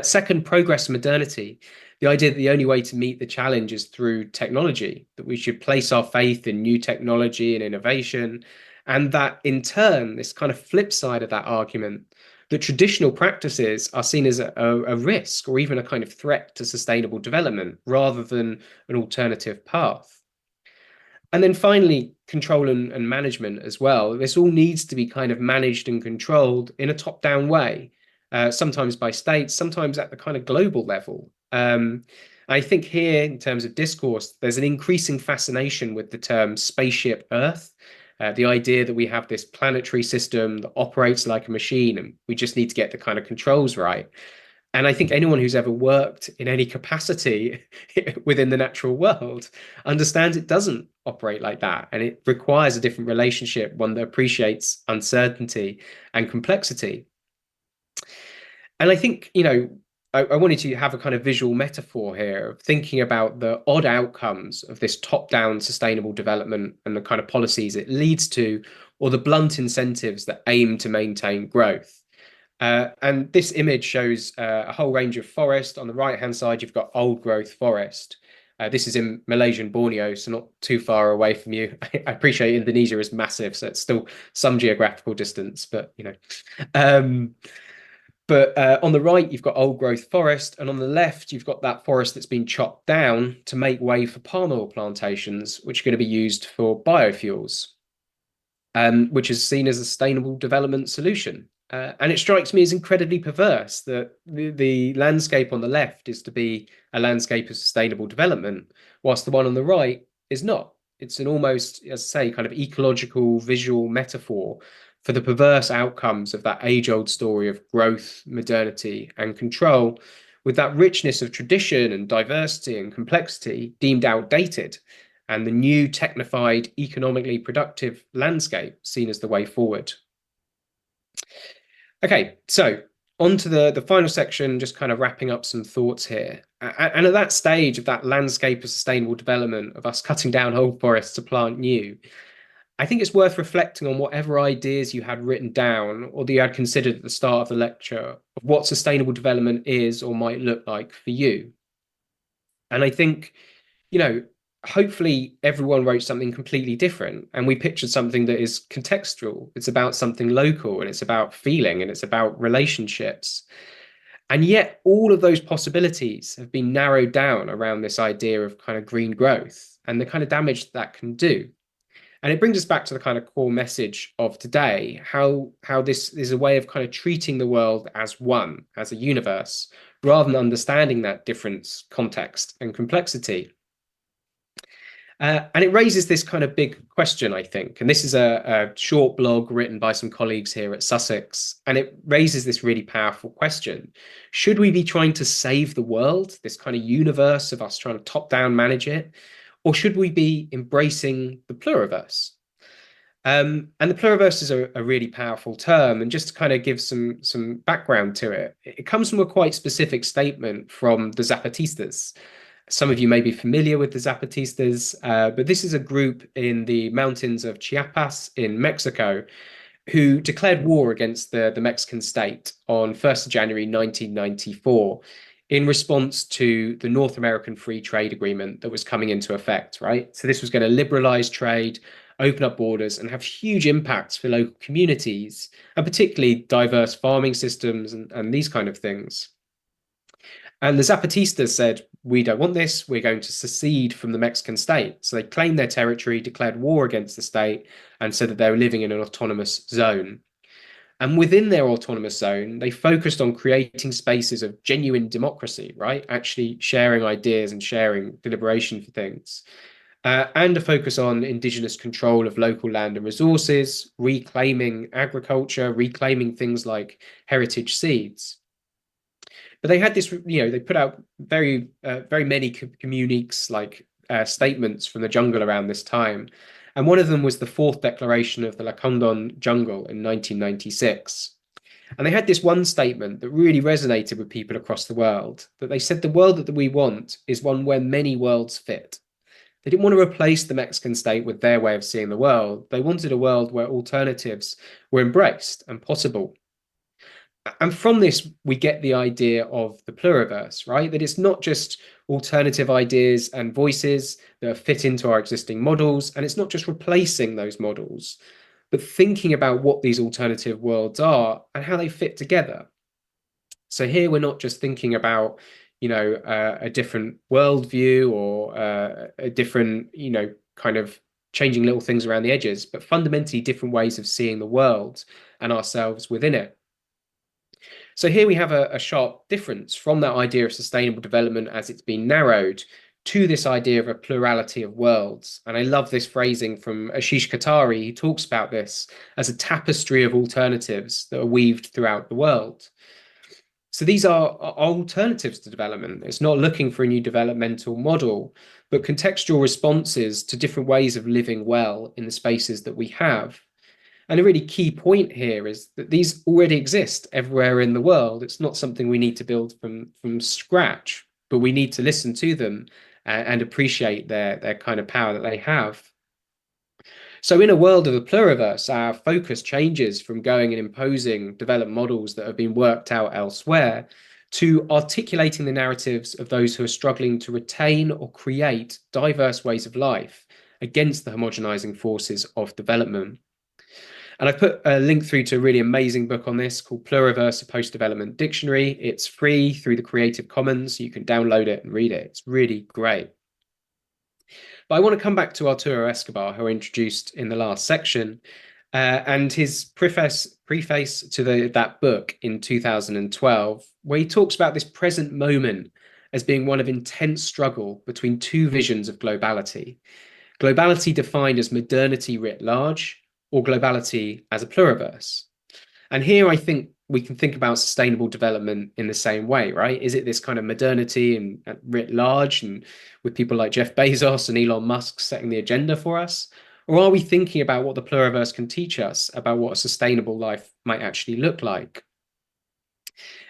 Second, progress and modernity. The idea that the only way to meet the challenge is through technology, that we should place our faith in new technology and innovation, and that in turn, this kind of flip side of that argument, that traditional practices are seen as a risk or even a kind of threat to sustainable development rather than an alternative path. And then finally, control and management as well. This all needs to be kind of managed and controlled in a top-down way, sometimes by states, sometimes at the kind of global level. I think here, in terms of discourse, there's an increasing fascination with the term spaceship Earth. The idea that we have this planetary system that operates like a machine and we just need to get the kind of controls right. And I think anyone who's ever worked in any capacity within the natural world understands it doesn't operate like that. And it requires a different relationship, one that appreciates uncertainty and complexity. And I think, you know, I wanted to have a kind of visual metaphor here of thinking about the odd outcomes of this top-down sustainable development and the kind of policies it leads to, or the blunt incentives that aim to maintain growth. And this image shows a whole range of forest. On the right-hand side, you've got old growth forest. This is in Malaysian Borneo, so not too far away from you. I appreciate Indonesia is massive, so it's still some geographical distance, but, you know. But on the right, you've got old growth forest, and on the left, you've got that forest that's been chopped down to make way for palm oil plantations, which are going to be used for biofuels, which is seen as a sustainable development solution. And it strikes me as incredibly perverse that the landscape on the left is to be a landscape of sustainable development, whilst the one on the right is not. It's an almost, as I say, kind of ecological visual metaphor for the perverse outcomes of that age-old story of growth, modernity, and control, with that richness of tradition and diversity and complexity deemed outdated. and the new technified, economically productive landscape seen as the way forward. Okay, so on to the final section, just kind of wrapping up some thoughts here. And at that stage of that landscape of sustainable development, of us cutting down old forests to plant new, I think it's worth reflecting on whatever ideas you had written down or that you had considered at the start of the lecture of what sustainable development is or might look like for you. And I think, you know, hopefully everyone wrote something completely different and we pictured something that is contextual. It's about something local and it's about feeling and it's about relationships. And yet all of those possibilities have been narrowed down around this idea of kind of green growth and the kind of damage that can do. And it brings us back to the kind of core message of today, how this is a way of kind of treating the world as one, as a universe, rather than understanding that difference, context, and complexity. And it raises this kind of big question, I think. And this is a short blog written by some colleagues here at Sussex. And it raises this really powerful question. Should we be trying to save the world, this kind of universe of us trying to top-down manage it? Or should we be embracing the pluriverse? And the pluriverse is a really powerful term. And just to kind of give some background to it, it comes from a quite specific statement from the Zapatistas. Some of you may be familiar with the Zapatistas, but this is a group in the mountains of Chiapas in Mexico who declared war against the Mexican state on 1st of January 1994 in response to the North American Free Trade Agreement that was coming into effect, right? So this was going to liberalize trade, open up borders, and have huge impacts for local communities, and particularly diverse farming systems and these kind of things. And the Zapatistas said, we don't want this, we're going to secede from the Mexican state. So they claimed their territory, declared war against the state, and said that they were living in an autonomous zone. And within their autonomous zone, they focused on creating spaces of genuine democracy, right? Actually sharing ideas and sharing deliberation for things. And a focus on indigenous control of local land and resources, reclaiming agriculture, reclaiming things like heritage seeds. But they had this, they put out very many communiques, like statements from the jungle around this time. And one of them was the fourth declaration of the Lacandon jungle in 1996. And they had this one statement that really resonated with people across the world, that they said the world that we want is one where many worlds fit. They didn't want to replace the Mexican state with their way of seeing the world. They wanted a world where alternatives were embraced and possible. And from this, we get the idea of the pluriverse, right? That it's not just alternative ideas and voices that fit into our existing models, and it's not just replacing those models, but thinking about what these alternative worlds are and how they fit together. So here we're not just thinking about, a different worldview or a different, kind of changing little things around the edges, but fundamentally different ways of seeing the world and ourselves within it. So here we have a sharp difference from that idea of sustainable development as it's been narrowed to this idea of a plurality of worlds. And I love this phrasing from Ashish Katari. He talks about this as a tapestry of alternatives that are weaved throughout the world. So these are alternatives to development. It's not looking for a new developmental model, but contextual responses to different ways of living well in the spaces that we have. And a really key point here is that these already exist everywhere in the world. It's not something we need to build from scratch, but we need to listen to them and appreciate their kind of power that they have. So in a world of the pluriverse, our focus changes from going and imposing developed models that have been worked out elsewhere to articulating the narratives of those who are struggling to retain or create diverse ways of life against the homogenizing forces of development. And I've put a link through to a really amazing book on this called Pluriverse, a Post-Development Dictionary. It's free through the Creative Commons. So you can download it and read it. It's really great. But I want to come back to Arturo Escobar, who I introduced in the last section, and his preface to that book in 2012, where he talks about this present moment as being one of intense struggle between two visions of globality. Globality defined as modernity writ large, or globality as a pluriverse. And here I think we can think about sustainable development in the same way, right? Is it this kind of modernity and writ large, and with people like Jeff Bezos and Elon Musk setting the agenda for us? Or are we thinking about what the Pluriverse can teach us about what a sustainable life might actually look like?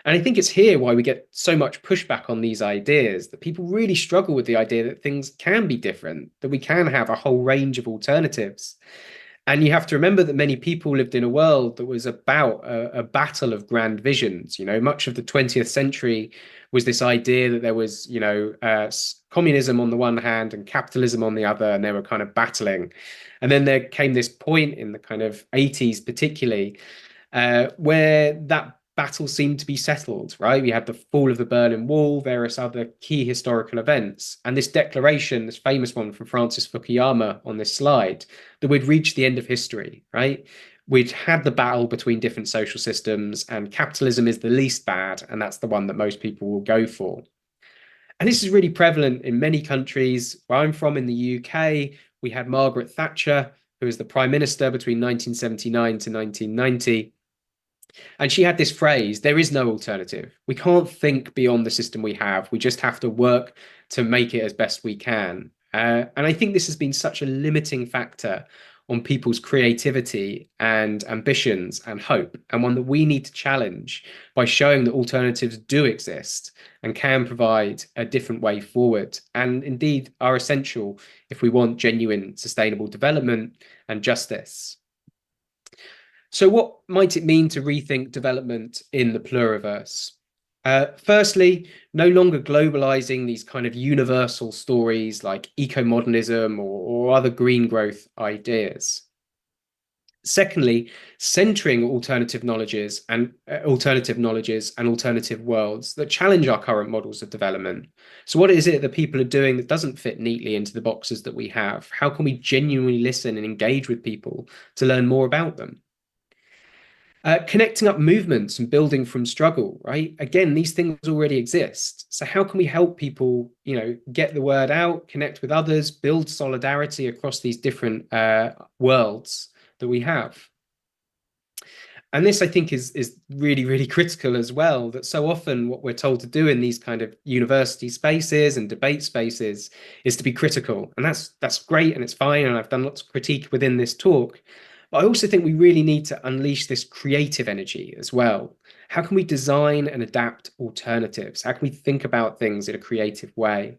And I think it's here why we get so much pushback on these ideas, that people really struggle with the idea that things can be different, that we can have a whole range of alternatives. And you have to remember that many people lived in a world that was about a battle of grand visions. Much of the 20th century was this idea that there was, communism on the one hand and capitalism on the other, and they were kind of battling. And then there came this point in the kind of 80s, particularly, where that battle seemed to be settled, right? We had the fall of the Berlin Wall, various other key historical events, and this declaration, this famous one from Francis Fukuyama on this slide, that we'd reached the end of history, right? We'd had the battle between different social systems, and capitalism is the least bad, and that's the one that most people will go for. And this is really prevalent in many countries. Where I'm from in the UK, we had Margaret Thatcher, who was the Prime Minister between 1979 to 1990. And she had this phrase, there is no alternative. We can't think beyond the system we have. We just have to work to make it as best we can. And I think this has been such a limiting factor on people's creativity and ambitions and hope, and one that we need to challenge by showing that alternatives do exist and can provide a different way forward, and indeed are essential if we want genuine sustainable development and justice. So what might it mean to rethink development in the Pluriverse? Firstly, no longer globalizing these kind of universal stories like eco-modernism or other green growth ideas. Secondly, centering alternative knowledges and alternative worlds that challenge our current models of development. So what is it that people are doing that doesn't fit neatly into the boxes that we have? How can we genuinely listen and engage with people to learn more about them? Connecting up movements and building from struggle, right? Again, these things already exist. So how can we help people, get the word out, connect with others, build solidarity across these different worlds that we have? And this, I think, is really, really critical as well, that so often what we're told to do in these kind of university spaces and debate spaces is to be critical. And that's great and it's fine. And I've done lots of critique within this talk. But I also think we really need to unleash this creative energy as well. How can we design and adapt alternatives? How can we think about things in a creative way?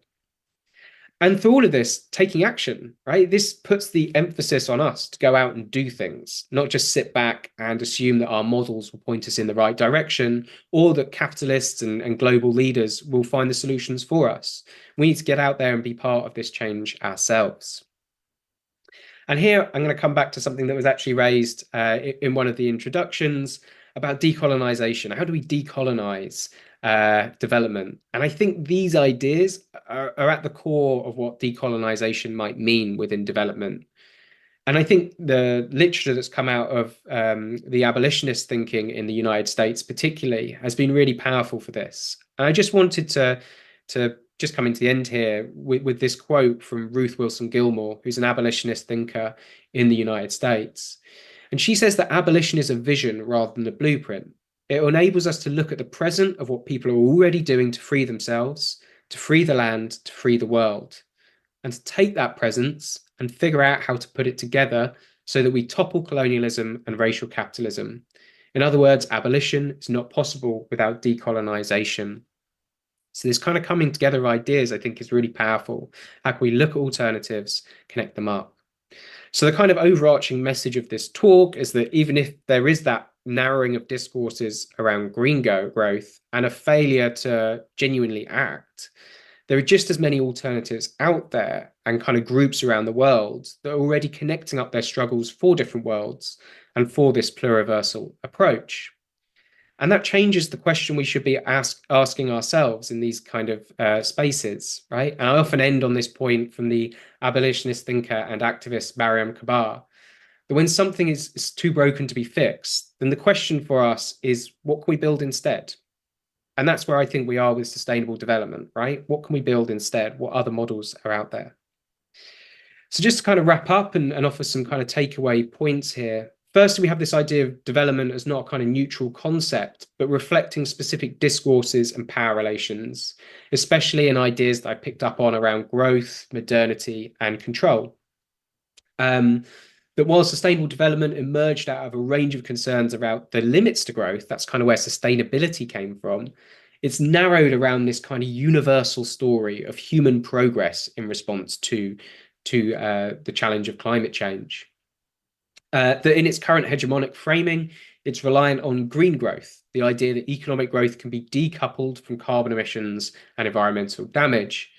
And through all of this, taking action, right? This puts the emphasis on us to go out and do things, not just sit back and assume that our models will point us in the right direction, or that capitalists and global leaders will find the solutions for us. We need to get out there and be part of this change ourselves. And here I'm going to come back to something that was actually raised in one of the introductions about decolonization. How do we decolonize development? And I think these ideas are at the core of what decolonization might mean within development. And I think the literature that's come out of the abolitionist thinking in the United States particularly has been really powerful for this. And I just wanted to just coming to the end here with this quote from Ruth Wilson Gilmore, who's an abolitionist thinker in the United States. And she says that abolition is a vision rather than a blueprint. It enables us to look at the present of what people are already doing to free themselves, to free the land, to free the world, and to take that presence and figure out how to put it together so that we topple colonialism and racial capitalism. In other words, abolition is not possible without decolonization. So this kind of coming together of ideas, I think, is really powerful. How can we look at alternatives, connect them up? So the kind of overarching message of this talk is that even if there is that narrowing of discourses around green growth and a failure to genuinely act, there are just as many alternatives out there and kind of groups around the world that are already connecting up their struggles for different worlds and for this pluriversal approach. And that changes the question we should be asking ourselves in these kind of spaces, right? And I often end on this point from the abolitionist thinker and activist Mariam Kabar, that when something is too broken to be fixed, then the question for us is, what can we build instead? And that's where I think we are with sustainable development, right? What can we build instead? What other models are out there? So just to kind of wrap up and offer some kind of takeaway points here. firstly, we have this idea of development as not a kind of neutral concept, but reflecting specific discourses and power relations, especially in ideas that I picked up on around growth, modernity, and control. That while sustainable development emerged out of a range of concerns about the limits to growth, that's kind of where sustainability came from, it's narrowed around this kind of universal story of human progress in response to the challenge of climate change. That in its current hegemonic framing, it's reliant on green growth, the idea that economic growth can be decoupled from carbon emissions and environmental damage,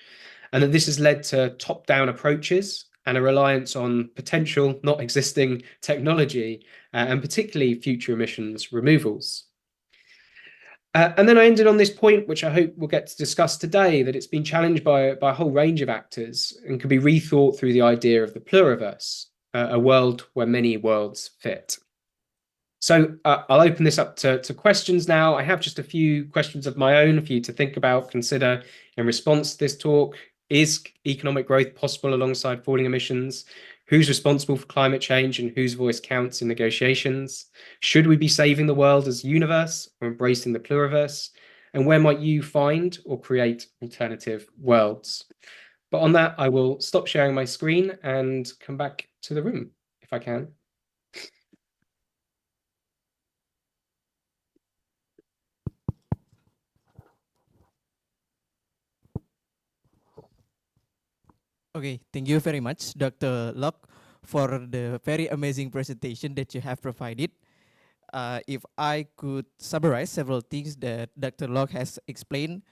and that this has led to top-down approaches and a reliance on potential, not existing technology, and particularly future emissions removals. And then I ended on this point, which I hope we'll get to discuss today, that it's been challenged by a whole range of actors and can be rethought through the idea of the pluriverse, a world where many worlds fit. So I'll open this up to questions now. I have just a few questions of my own for you to think about, consider in response to this talk. Is economic growth possible alongside falling emissions? Who's responsible for climate change and whose voice counts in negotiations? Should we be saving the world as universe or embracing the pluriverse? And where might you find or create alternative worlds? But on that, I will stop sharing my screen and come back to the room if I can. Okay, thank you very much, Dr. Locke, for the very amazing presentation that you have provided. If I could summarize several things that Dr. Locke has explained,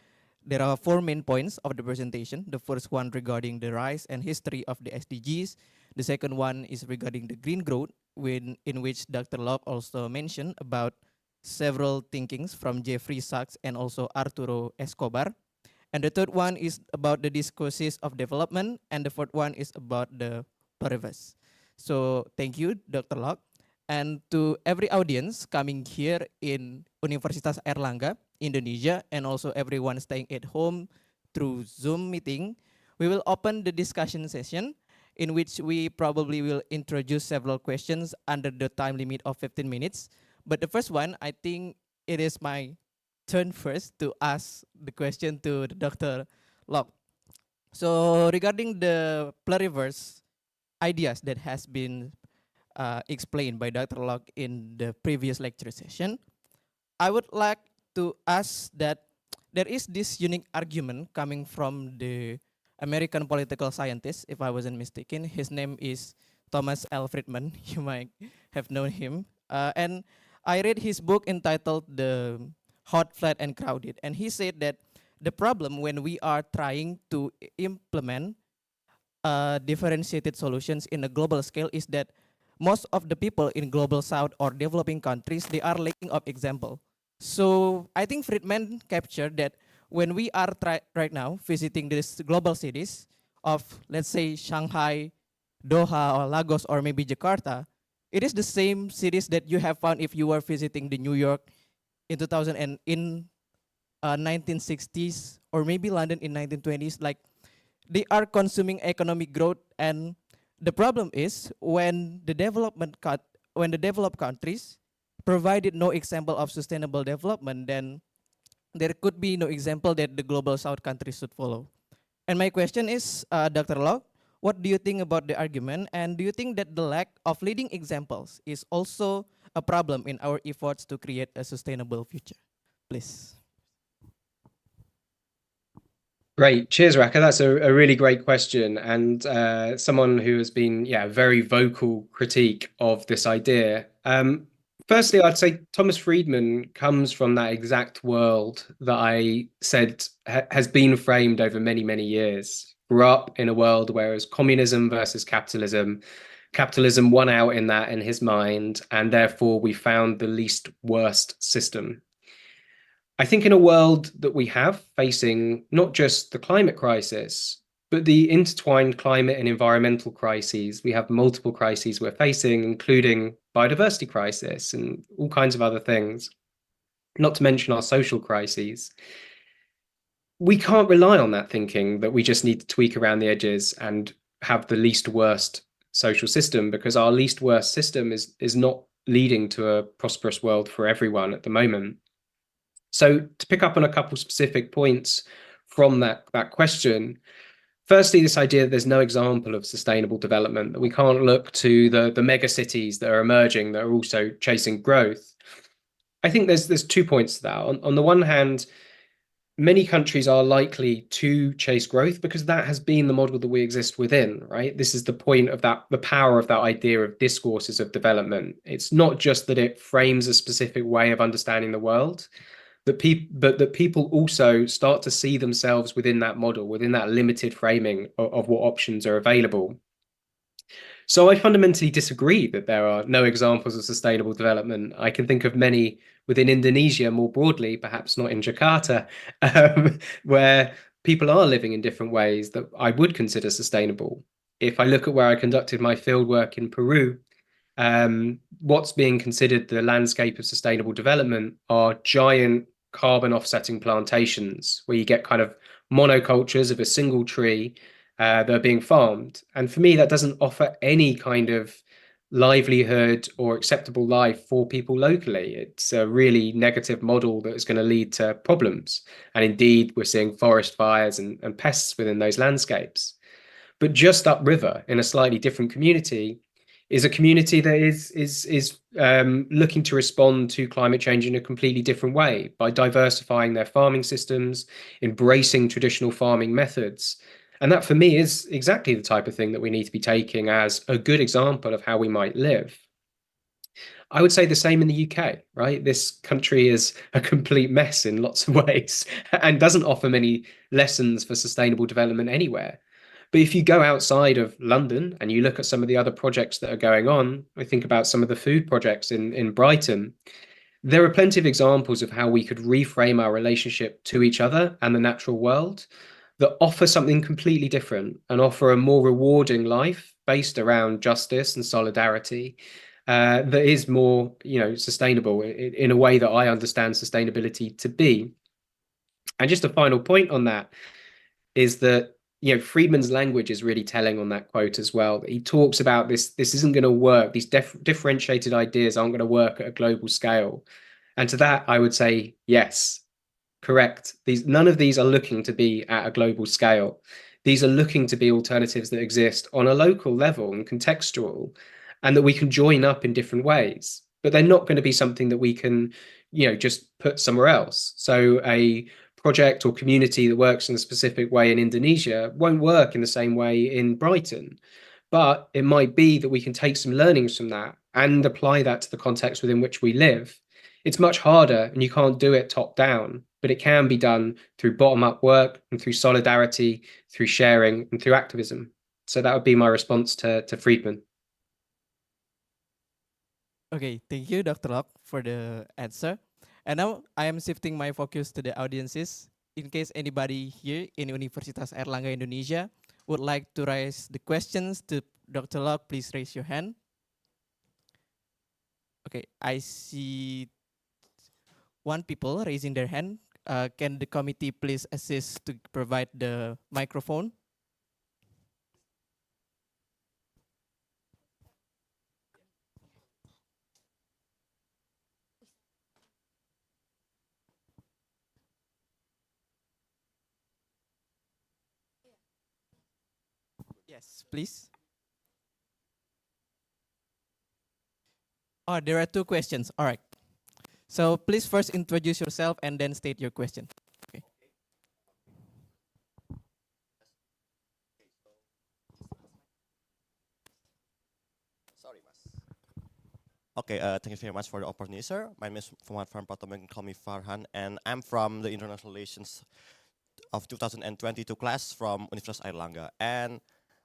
there are 4 main points of the presentation. The first one regarding the rise and history of the SDGs. The second one is regarding the green growth, in which Dr. Locke also mentioned about several thinkings from Jeffrey Sachs and also Arturo Escobar. And the third one is about the discourses of development, and the fourth one is about the Pluriverse. So thank you, Dr. Locke. And to every audience coming here in Universitas Airlangga, Indonesia, and also everyone staying at home through Zoom meeting, we will open the discussion session in which we probably will introduce several questions under the time limit of 15 minutes. But the first one, I think it is my turn first to ask the question to Dr. Locke. So regarding the pluriverse ideas that has been explained by Dr. Locke in the previous lecture session, I would like to ask that there is this unique argument coming from the American political scientist, if I wasn't mistaken. His name is Thomas L. Friedman. You might have known him. And I read his book entitled The Hot, Flat, and Crowded. And he said that the problem when we are trying to implement differentiated solutions in a global scale is that most of the people in global south or developing countries, they are lacking of example. So I think Friedman captured that when we are right now visiting these global cities of, let's say, Shanghai, Doha, or Lagos, or maybe Jakarta, it is the same cities that you have found if you were visiting the New York in 2000 and in 1960s, or maybe London in 1920s. Like, they are consuming economic growth, and the problem is when the developed countries provided no example of sustainable development, then there could be no example that the global south countries should follow. And my question is, Dr. Locke, what do you think about the argument? And do you think that the lack of leading examples is also a problem in our efforts to create a sustainable future? Please. Great. Cheers, Raka. That's a really great question. And someone who has been, very vocal critique of this idea. Firstly, I'd say Thomas Friedman comes from that exact world that I said has been framed over many, many years. Grew up in a world where it was communism versus capitalism. Capitalism won out in that in his mind, and therefore we found the least worst system. I think in a world that we have facing not just the climate crisis, but the intertwined climate and environmental crises, we have multiple crises we're facing, including biodiversity crisis and all kinds of other things, not to mention our social crises. We can't rely on that thinking that we just need to tweak around the edges and have the least worst social system, because our least worst system is not leading to a prosperous world for everyone at the moment. So to pick up on a couple specific points from that question, firstly, this idea that there's no example of sustainable development, that we can't look to the mega cities that are emerging that are also chasing growth. I think there's 2 points to that. On the one hand, many countries are likely to chase growth because that has been the model that we exist within, right? This is the point of that, the power of that idea of discourses of development. It's not just that it frames a specific way of understanding the world, but that people also start to see themselves within that model, within that limited framing of what options are available. So I fundamentally disagree that there are no examples of sustainable development. I can think of many within Indonesia more broadly, perhaps not in Jakarta, where people are living in different ways that I would consider sustainable. If I look at where I conducted my fieldwork in Peru, what's being considered the landscape of sustainable development are giant carbon offsetting plantations where you get kind of monocultures of a single tree that are being farmed. And for me, that doesn't offer any kind of livelihood or acceptable life for people locally. It's a really negative model that is going to lead to problems. And indeed, we're seeing forest fires and pests within those landscapes. But just upriver in a slightly different community is a community that is looking to respond to climate change in a completely different way by diversifying their farming systems, embracing traditional farming methods. And that for me is exactly the type of thing that we need to be taking as a good example of how we might live. I would say the same in the UK, right? This country is a complete mess in lots of ways and doesn't offer many lessons for sustainable development anywhere. But if you go outside of London and you look at some of the other projects that are going on, I think about some of the food projects in Brighton, there are plenty of examples of how we could reframe our relationship to each other and the natural world that offer something completely different and offer a more rewarding life based around justice and solidarity that is more, sustainable in a way that I understand sustainability to be. And just a final point on that is that Friedman's language is really telling on that quote as well. He talks about this isn't going to work. These differentiated ideas aren't going to work at a global scale. And to that, I would say, yes, correct. None of these are looking to be at a global scale. These are looking to be alternatives that exist on a local level and contextual, and that we can join up in different ways. But they're not going to be something that we can, just put somewhere else. So a project or community that works in a specific way in Indonesia won't work in the same way in Brighton. But it might be that we can take some learnings from that and apply that to the context within which we live. It's much harder and you can't do it top down, but it can be done through bottom-up work and through solidarity, through sharing and through activism. So that would be my response to Friedman. Okay, thank you, Dr. Locke, for the answer. And now I am shifting my focus to the audiences. In case anybody here in Universitas Airlangga Indonesia would like to raise the questions to Dr. Locke, please raise your hand. Okay, I see one people raising their hand. Can the committee please assist to provide the microphone? Yes, please. Oh, there are two questions. All right. So please first introduce yourself and then state your question. Okay. Sorry, Mas. Okay, thank you very much for the opportunity, sir. My name is Muhammad Farhan Pratama, call me Farhan, and I'm from the International Relations of 2022 class from Universitas Airlangga. And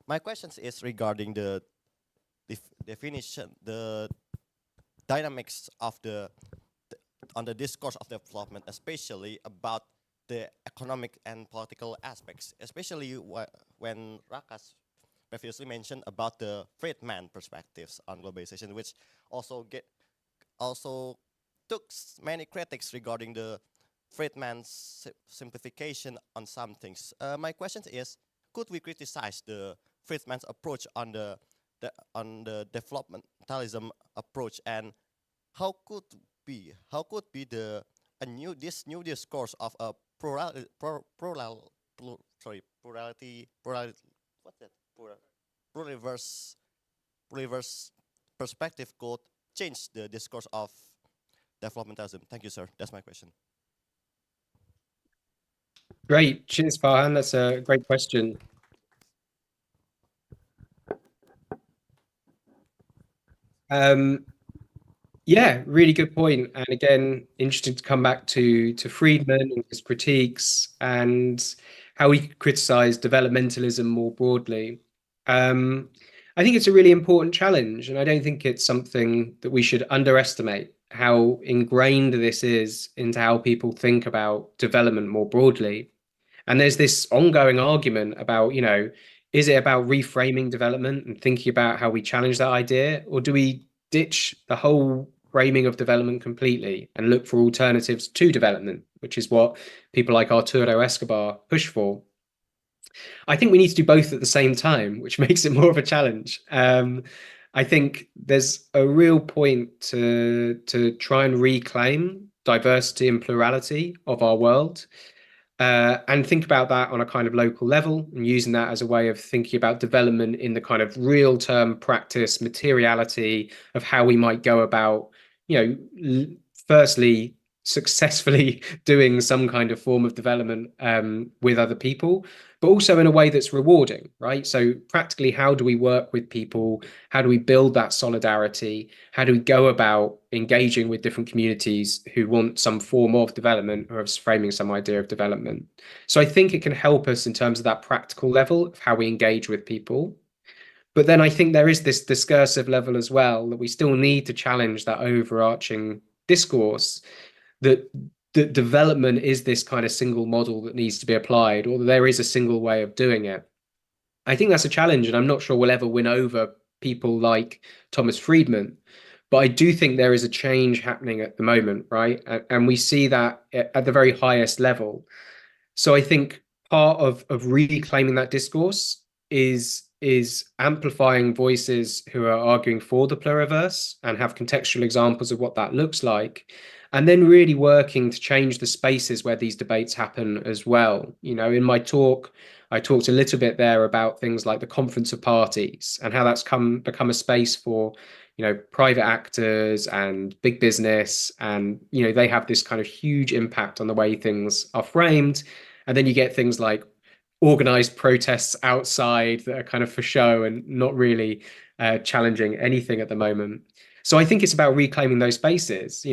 my question is regarding the definition, the dynamics of on the discourse of development, especially about the economic and political aspects, especially when Rakas previously mentioned about the freedman perspectives on globalization, which also took many critics regarding the freedman's simplification on some things. My question is, could we criticize the freedman's approach on the developmentalism approach, and how could be the a new this new discourse of a plurality what's that pluriverse pluriverse perspective could change the discourse of developmentalism. Thank you, sir. That's my question. Great. Cheers, Farhan. That's a great question. Yeah, really good point. And again, interesting to come back to Friedman and his critiques and how he criticized developmentalism more broadly. Um, I think it's a really important challenge, and I don't think it's something that we should underestimate how ingrained this is into how people think about development more broadly. And there's this ongoing argument about, is it about reframing development and thinking about how we challenge that idea, or do we ditch the whole framing of development completely and look for alternatives to development, which is what people like Arturo Escobar push for? I think we need to do both at the same time, which makes it more of a challenge. I think there's a real point to try and reclaim diversity and plurality of our world, and think about that on a kind of local level and using that as a way of thinking about development in the kind of real term practice materiality of how we might go about, firstly, successfully doing some kind of form of development with other people, but also in a way that's rewarding, right? So practically, how do we work with people? How do we build that solidarity? How do we go about engaging with different communities who want some form of development or of framing some idea of development? So I think it can help us in terms of that practical level of how we engage with people. But then I think there is this discursive level as well that we still need to challenge that overarching discourse that development is this kind of single model that needs to be applied, or there is a single way of doing it. I think that's a challenge, and I'm not sure we'll ever win over people like Thomas Friedman. But I do think there is a change happening at the moment, right? And we see that at the very highest level. So I think part of reclaiming that discourse is amplifying voices who are arguing for the pluriverse and have contextual examples of what that looks like, and then really working to change the spaces where these debates happen as well. In my talk, I talked a little bit there about things like the Conference of Parties and how that's become a space for private actors and big business, and they have this kind of huge impact on the way things are framed. And then you get things like organized protests outside that are kind of for show and not really challenging anything at the moment. So I think it's about reclaiming those spaces,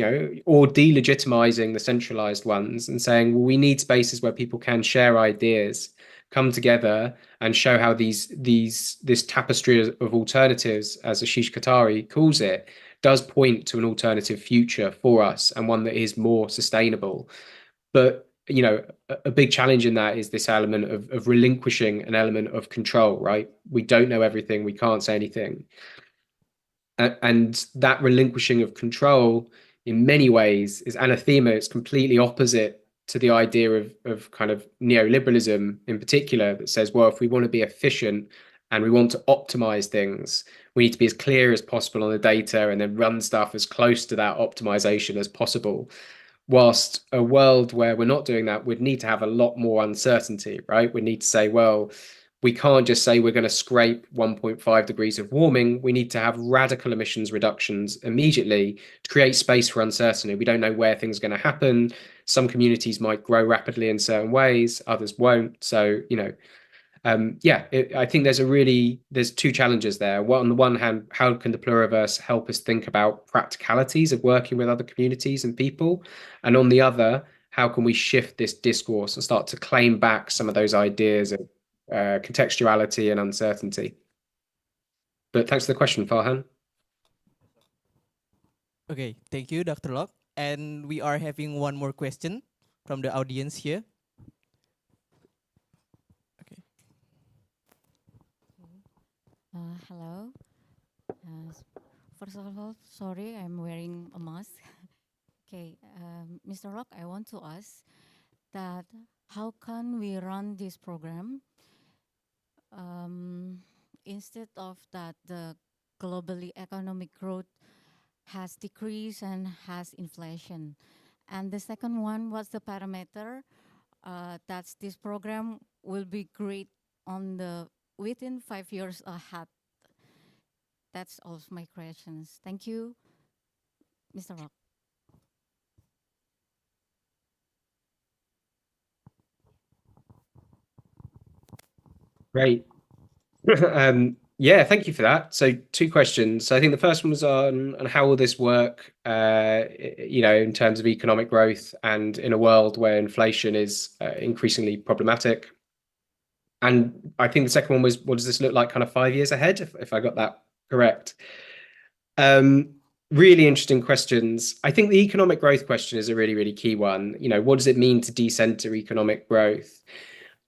or delegitimizing the centralized ones and saying, well, we need spaces where people can share ideas, come together, and show how this tapestry of alternatives, as Ashish Katari calls it, does point to an alternative future for us, and one that is more sustainable. But a big challenge in that is this element of relinquishing an element of control, right? We don't know everything, we can't say anything. And that relinquishing of control in many ways is anathema. It's completely opposite to the idea of kind of neoliberalism in particular, that says, well, if we want to be efficient and we want to optimize things, we need to be as clear as possible on the data and then run stuff as close to that optimization as possible. Whilst a world where we're not doing that would need to have a lot more uncertainty, right? We need to say, well, we can't just say we're going to scrape 1.5 degrees of warming. We need to have radical emissions reductions immediately to create space for uncertainty. We don't know where things are going to happen. Some communities might grow rapidly in certain ways, others won't. So, I think there's two challenges there. Well, on the one hand, how can the pluriverse help us think about practicalities of working with other communities and people? And on the other, how can we shift this discourse and start to claim back some of those ideas of contextuality and uncertainty? But thanks for the question, Farhan. Okay, thank you, Dr. Locke. And we are having one more question from the audience here. Okay. Hello. First of all, sorry, I'm wearing a mask. Okay, Mr. Locke, I want to ask that how can we run this program instead of that the globally economic growth has decreased and has inflation. And the second one was the parameter that this program will be great on the within 5 years ahead. That's all of my questions. Thank you, Mr. Rock. Great. Yeah, thank you for that. So 2 questions. So I think the first one was on how will this work, in terms of economic growth and in a world where inflation is increasingly problematic. And I think the second one was, what does this look like kind of 5 years ahead, if I got that correct? Really interesting questions. I think the economic growth question is a really, really key one. What does it mean to decenter economic growth?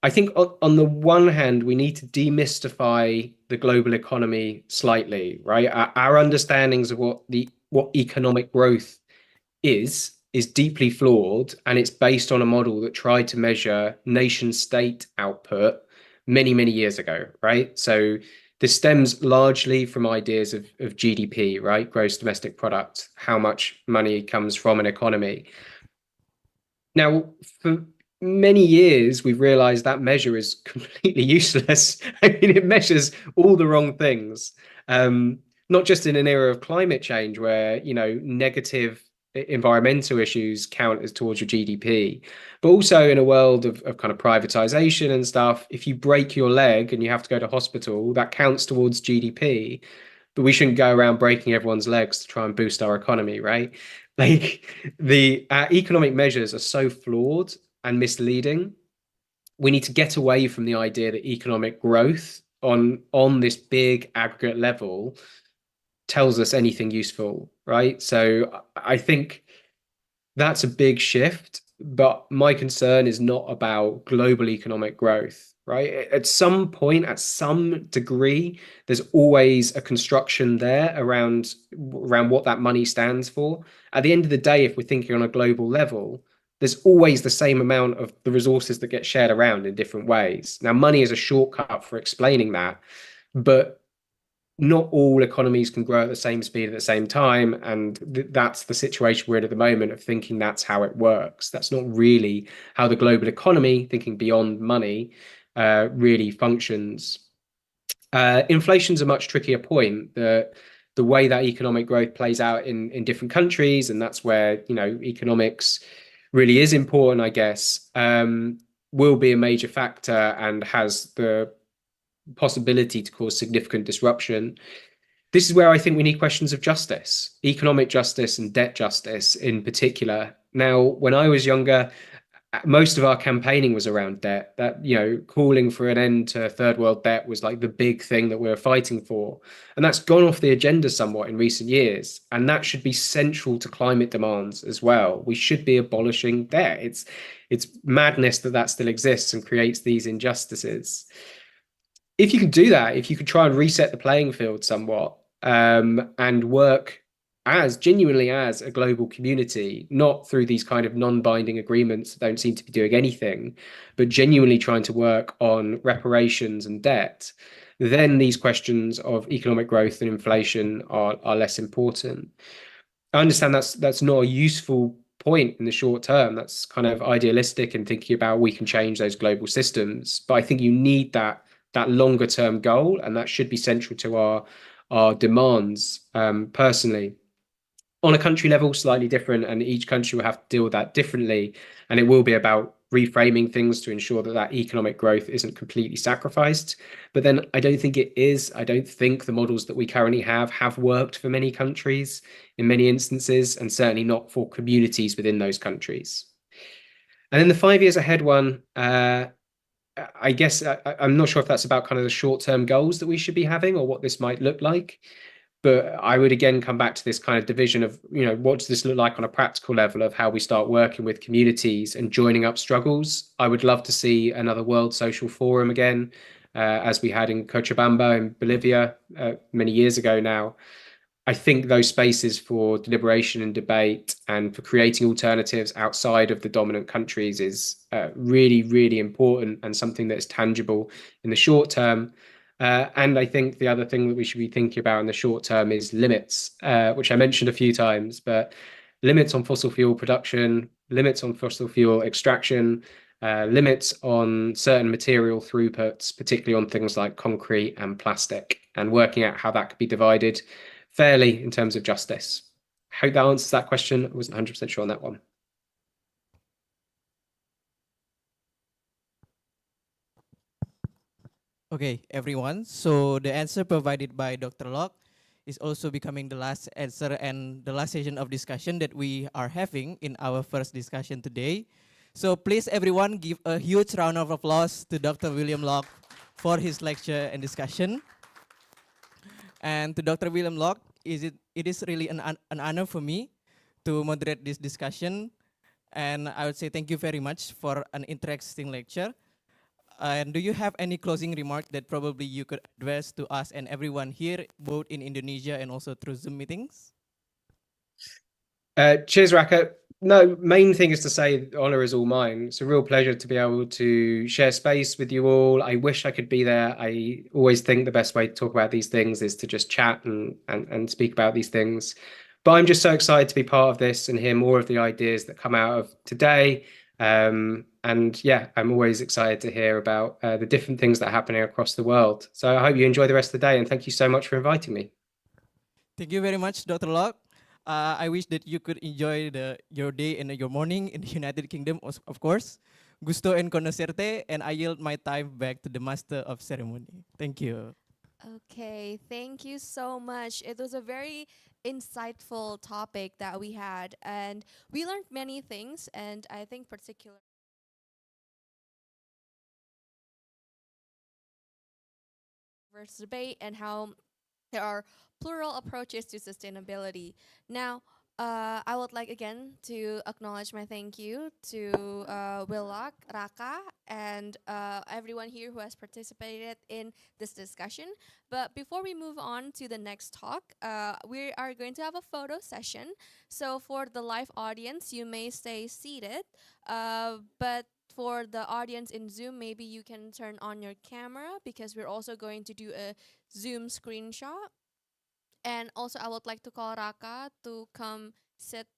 I think on the one hand, we need to demystify the global economy slightly, right? Our understandings of what economic growth is deeply flawed, and it's based on a model that tried to measure nation state output many, many years ago, right? So this stems largely from ideas of GDP, right? Gross domestic product, how much money comes from an economy. Now, for many years, we've realized that measure is completely useless. I mean, it measures all the wrong things. Not just in an era of climate change where, negative environmental issues count as towards your GDP, but also in a world of kind of privatization and stuff. If you break your leg and you have to go to hospital, that counts towards GDP, but we shouldn't go around breaking everyone's legs to try and boost our economy, right? Like the economic measures are so flawed and misleading. We need to get away from the idea that economic growth on this big aggregate level tells us anything useful, right? So I think that's a big shift, but my concern is not about global economic growth, right? At some point, at some degree, there's always a construction there around what that money stands for. At the end of the day, if we're thinking on a global level, there's always the same amount of the resources that get shared around in different ways. Now, money is a shortcut for explaining that, but not all economies can grow at the same speed at the same time. And that's the situation we're in at the moment of thinking that's how it works. That's not really how the global economy, thinking beyond money, really functions. Inflation's a much trickier point. The way that economic growth plays out in different countries, and that's where, economics really is important, I guess, will be a major factor and has the possibility to cause significant disruption. This is where I think we need questions of justice, economic justice and debt justice in particular. Now, when I was younger, most of our campaigning was around debt. That, calling for an end to third world debt was like the big thing that we were fighting for. And that's gone off the agenda somewhat in recent years. And that should be central to climate demands as well. We should be abolishing debt. It's madness that still exists and creates these injustices. If you can do that, if you could try and reset the playing field somewhat, and work genuinely as a global community, not through these kind of non-binding agreements that don't seem to be doing anything, but genuinely trying to work on reparations and debt, then these questions of economic growth and inflation are less important. I understand that's not a useful point in the short term. That's kind of idealistic and thinking about we can change those global systems. But I think you need that longer term goal, and that should be central to our demands. Personally, on a country level, slightly different, and each country will have to deal with that differently. And it will be about reframing things to ensure that economic growth isn't completely sacrificed. But then I don't think it is. I don't think the models that we currently have worked for many countries in many instances, and certainly not for communities within those countries. And then the 5 years ahead one, I guess I'm not sure if that's about kind of the short-term goals that we should be having or what this might look like. But I would again come back to this kind of division of, what does this look like on a practical level of how we start working with communities and joining up struggles. I would love to see another World Social Forum again, as we had in Cochabamba in Bolivia many years ago now. I think those spaces for deliberation and debate and for creating alternatives outside of the dominant countries is really, really important and something that is tangible in the short term. And I think the other thing that we should be thinking about in the short term is limits, which I mentioned a few times, but limits on fossil fuel production, limits on fossil fuel extraction, limits on certain material throughputs, particularly on things like concrete and plastic, and working out how that could be divided fairly in terms of justice. I hope that answers that question. I wasn't 100% sure on that one. Okay, everyone. So the answer provided by Dr. Locke is also becoming the last answer and the last session of discussion that we are having in our first discussion today. So please, everyone, give a huge round of applause to Dr. William Locke for his lecture and discussion. And to Dr. William Locke, it is really an honor for me to moderate this discussion. And I would say thank you very much for an interesting lecture. And do you have any closing remark that probably you could address to us and everyone here, both in Indonesia and also through Zoom meetings? Cheers, Raka. No, main thing is to say honor is all mine. It's a real pleasure to be able to share space with you all. I wish I could be there. I always think the best way to talk about these things is to just chat and speak about these things. But I'm just so excited to be part of this and hear more of the ideas that come out of today. And yeah, I'm always excited to hear about the different things that are happening across the world. So I hope you enjoy the rest of the day, and thank you so much for inviting me. Thank you very much, Dr. Locke. I wish that you could enjoy your day and your morning in the United Kingdom, of course. Gusto and conocerte, and I yield my time back to the master of ceremony. Thank you. Okay, thank you so much. It was a very insightful topic that we had, and we learned many things, and I think particularly versus debate and how there are plural approaches to sustainability. Now, I would like again to acknowledge my thank you to Willak, Raka, and everyone here who has participated in this discussion. But before we move on to the next talk, we are going to have a photo session. So for the live audience, you may stay seated, but for the audience in Zoom, maybe you can turn on your camera because we're also going to do a Zoom screenshot. And also, I would like to call Raka to come sit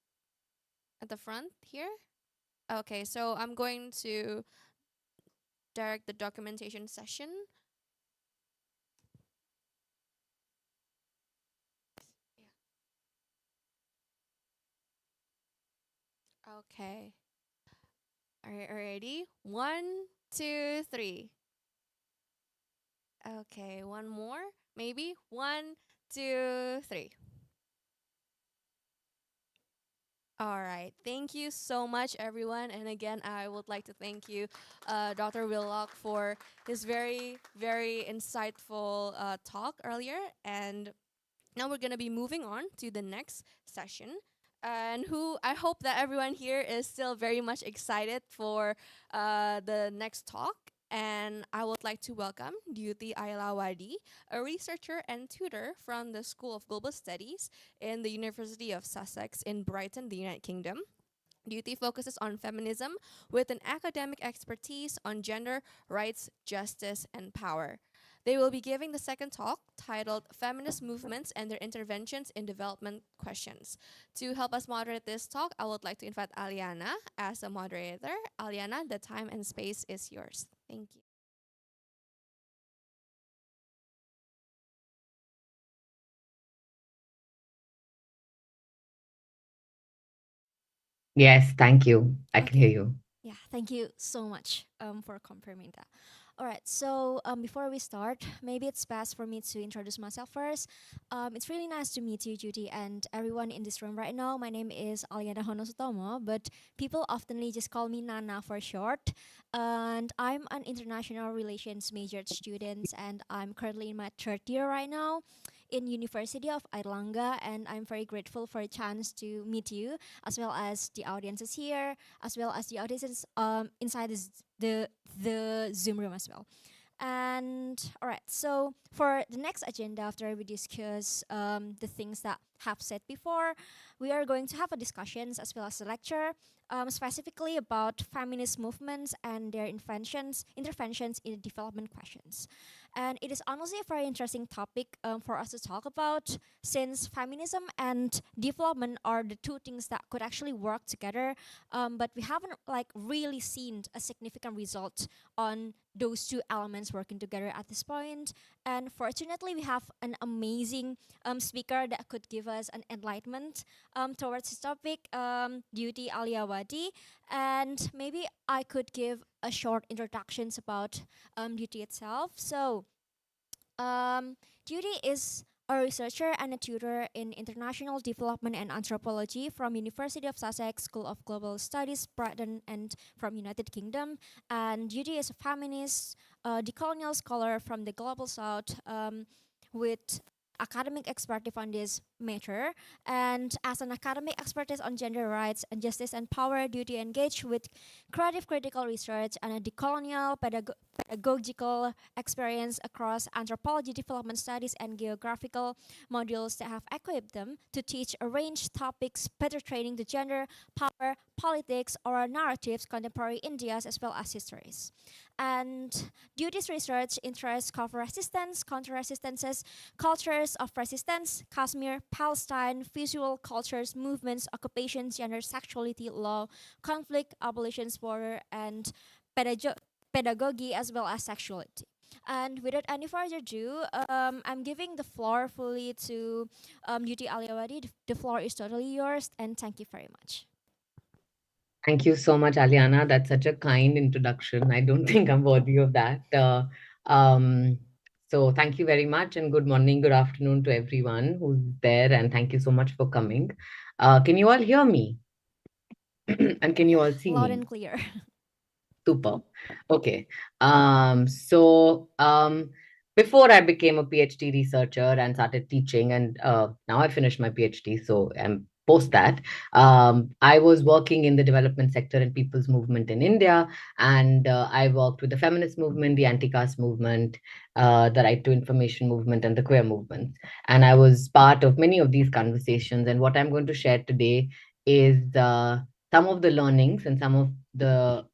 at the front here. Okay, so I'm going to direct the documentation session. Okay. All right, ready? 1, 2, 3. Okay, one more. Maybe 1, 2, 3. All right. Thank you so much, everyone. And again, I would like to thank you, Dr. Willock, for his very, very insightful talk earlier. And now we're going to be moving on to the next session. And who I hope that everyone here is still very much excited for the next talk. And I would like to welcome Dyuti Ailawadi, a researcher and tutor from the School of Global Studies in the University of Sussex in Brighton, the United Kingdom. Dyuti focuses on feminism with an academic expertise on gender, rights, justice, and power. They will be giving the second talk titled Feminist Movements and Their Interventions in Development Questions. To help us moderate this talk, I would like to invite Aliana as a moderator. Aliana, the time and space is yours. Thank you. Yes, thank you. I can hear Okay. you. Yeah, thank you so much for confirming that. All right, so before we start, maybe it's best for me to introduce myself first. It's really nice to meet you, Judy, and everyone in this room right now. My name is Aliana Honosutomo, but people oftenly just call me Nana for short. And I'm an international relations majored student, and I'm currently in my third year right now in University of Airlangga, and I'm very grateful for a chance to meet you, as well as the audiences here, as well as the audiences inside the Zoom room as well. And all right, so for the next agenda, after we discuss the things that have said before, we are going to have a discussions as well as a lecture, specifically about feminist movements and their interventions in development questions. And it is honestly a very interesting topic for us to talk about, since feminism and development are the two things that could actually work together. But we haven't like really seen a significant result on those two elements working together at this point. And fortunately, we have an amazing speaker that could give us an enlightenment towards this topic, Dyuti ailawadi. And maybe I could give a short introductions about Dyuti itself. So, Dyuti is a researcher and a tutor in international development and anthropology from University of Sussex School of Global Studies, Brighton, and from United Kingdom. And Dyuti is a feminist, decolonial scholar from the Global South, with academic expertise on this matter. And as an academic expertise on gender rights and justice and power, Dyuti engaged with creative critical research and a decolonial pedagogical experience across anthropology, development studies, and geographical modules that have equipped them to teach a range of topics pertaining to gender, power, politics, or narratives, contemporary Indias, as well as histories. And Dyuti's research interests cover resistance, counter-resistances, cultures of resistance, Kashmir, Palestine, visual cultures, movements, occupations, gender, sexuality, law, conflict, abolitions, border, and pedagogy, as well as sexuality. And without any further ado, I'm giving the floor fully to Dyuti ailawadi. The floor is totally yours, and thank you very much. Thank you so much, Aliana. That's such a kind introduction. I don't think I'm worthy of that. Um, so thank you very much, and good morning, good afternoon to everyone who's there, and thank you so much for coming. Can you all hear me? And can you all see Loud me? and clear. Super. Okay. Before I became a PhD researcher and started teaching, and now I finished my PhD, so I'm post that. I was working in the development sector and people's movement in India, and I worked with the feminist movement, the anti-caste movement, the right to information movement, and the queer movement. And I was part of many of these conversations. And what I'm going to share today is some of the learnings and some of the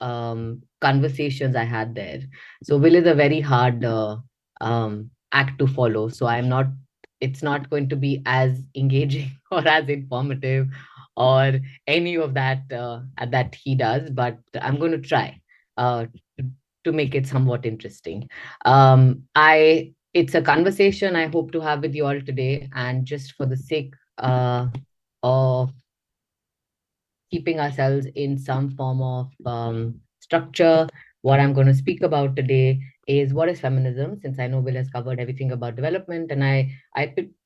conversations I had there. So will is a very hard act to follow. So it's not going to be as engaging or as informative or any of that that he does, but I'm going to try to, to make it somewhat interesting. It's a conversation I hope to have with you all today, and just for the sake of keeping ourselves in some form of structure. What I'm going to speak about today is what is feminism, since I know Will has covered everything about development, and I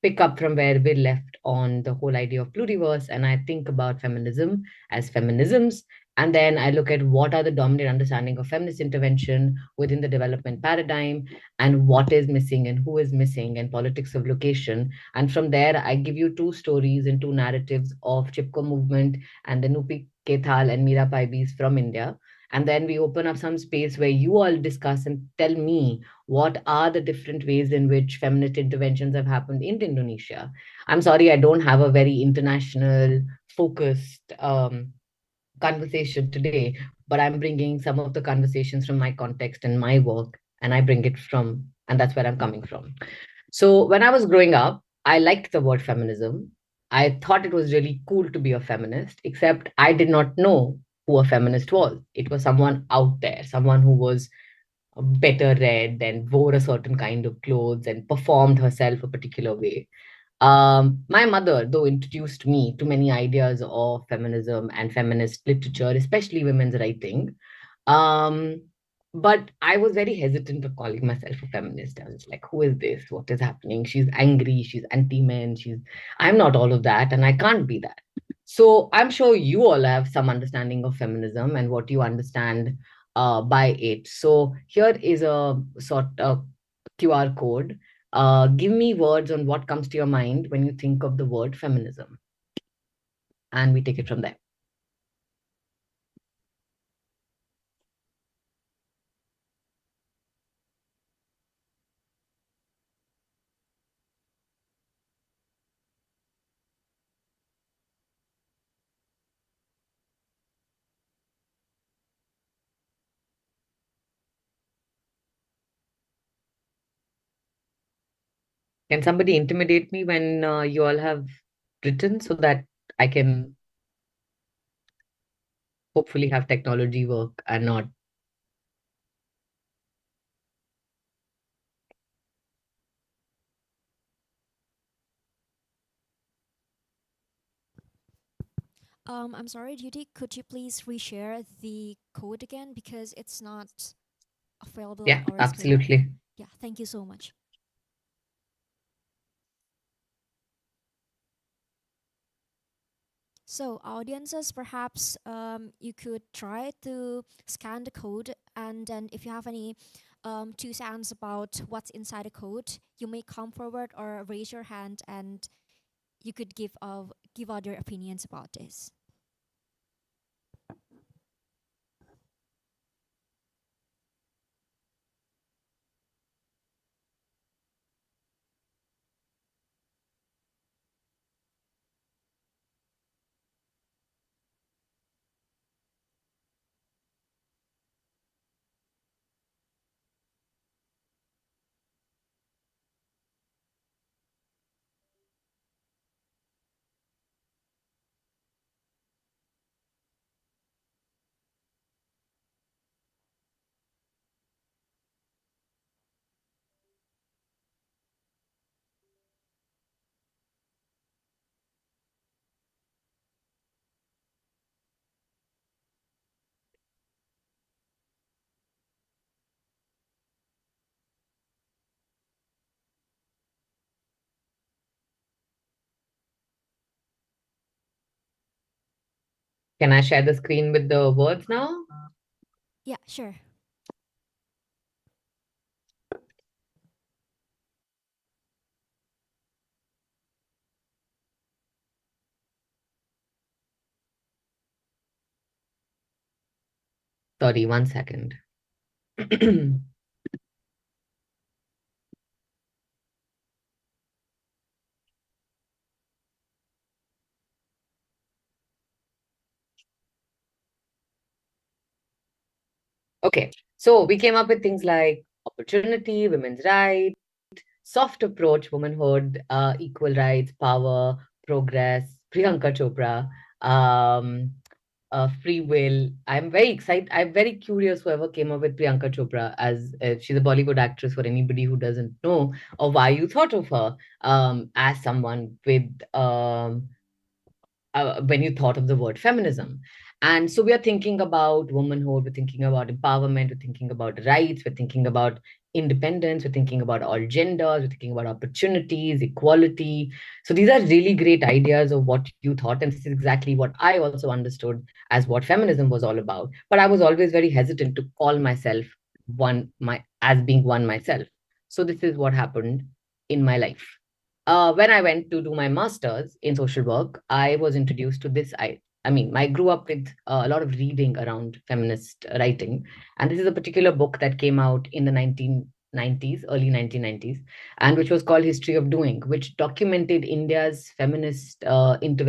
pick up from where Will left on the whole idea of pluriverse, and I think about feminism as feminisms, and then I look at what are the dominant understanding of feminist intervention within the development paradigm, and what is missing and who is missing, and politics of location. And from there, I give you two stories and two narratives of Chipko movement and the Nupi Kethal and Meera Paibis from India. And then we open up some space where you all discuss and tell me what are the different ways in which feminist interventions have happened in Indonesia. I'm sorry, I don't have a very international focused conversation today, but I'm bringing some of the conversations from my context and my work, and I bring it from, and that's where I'm coming from. So when I was growing up, I liked the word feminism. I thought it was really cool to be a feminist, except I did not know who a feminist was. It was someone out there, someone who was better read and wore a certain kind of clothes and performed herself a particular way. My mother, though, introduced me to many ideas of feminism and feminist literature, especially women's writing. Um, but I was very hesitant of calling myself a feminist. I was like, who is this? What is happening? She's angry, she's anti-men, I'm not all of that, and I can't be that. So I'm sure you all have some understanding of feminism and what you understand by it. So here is a sort of QR code. Give me words on what comes to your mind when you think of the word feminism. And we take it from there. Can somebody intimidate me when you all have written so that I can hopefully have technology work and not? I'm sorry, Duty. Could you please reshare the code again because it's not available Yeah, on our screen right now? absolutely. Yeah, thank you so much. So, audiences, perhaps you could try to scan the code, and then if you have any 2 cents about what's inside the code, you may come forward or raise your hand, and you could give out your opinions about this. Can I share the screen with the words now? Yeah, sure. Sorry, 1 second. Okay, so we came up with things like opportunity, women's rights, soft approach, womanhood, equal rights, power, progress, Priyanka Chopra, free will. I'm very excited. I'm very curious whoever came up with Priyanka Chopra as she's a Bollywood actress for anybody who doesn't know or why you thought of her as someone with when you thought of the word feminism. And so we are thinking about womanhood, we're thinking about empowerment, we're thinking about rights, we're thinking about independence, we're thinking about all genders, we're thinking about opportunities, equality. So these are really great ideas of what you thought. And this is exactly what I also understood as what feminism was all about. But I was always very hesitant to call myself as being one myself. So this is what happened in my life. When I went to do my master's in social work, I was introduced to this. I grew up with a lot of reading around feminist writing. And this is a particular book that came out in the 1990s, early 1990s, and which was called History of Doing, which documented India's feminist intervention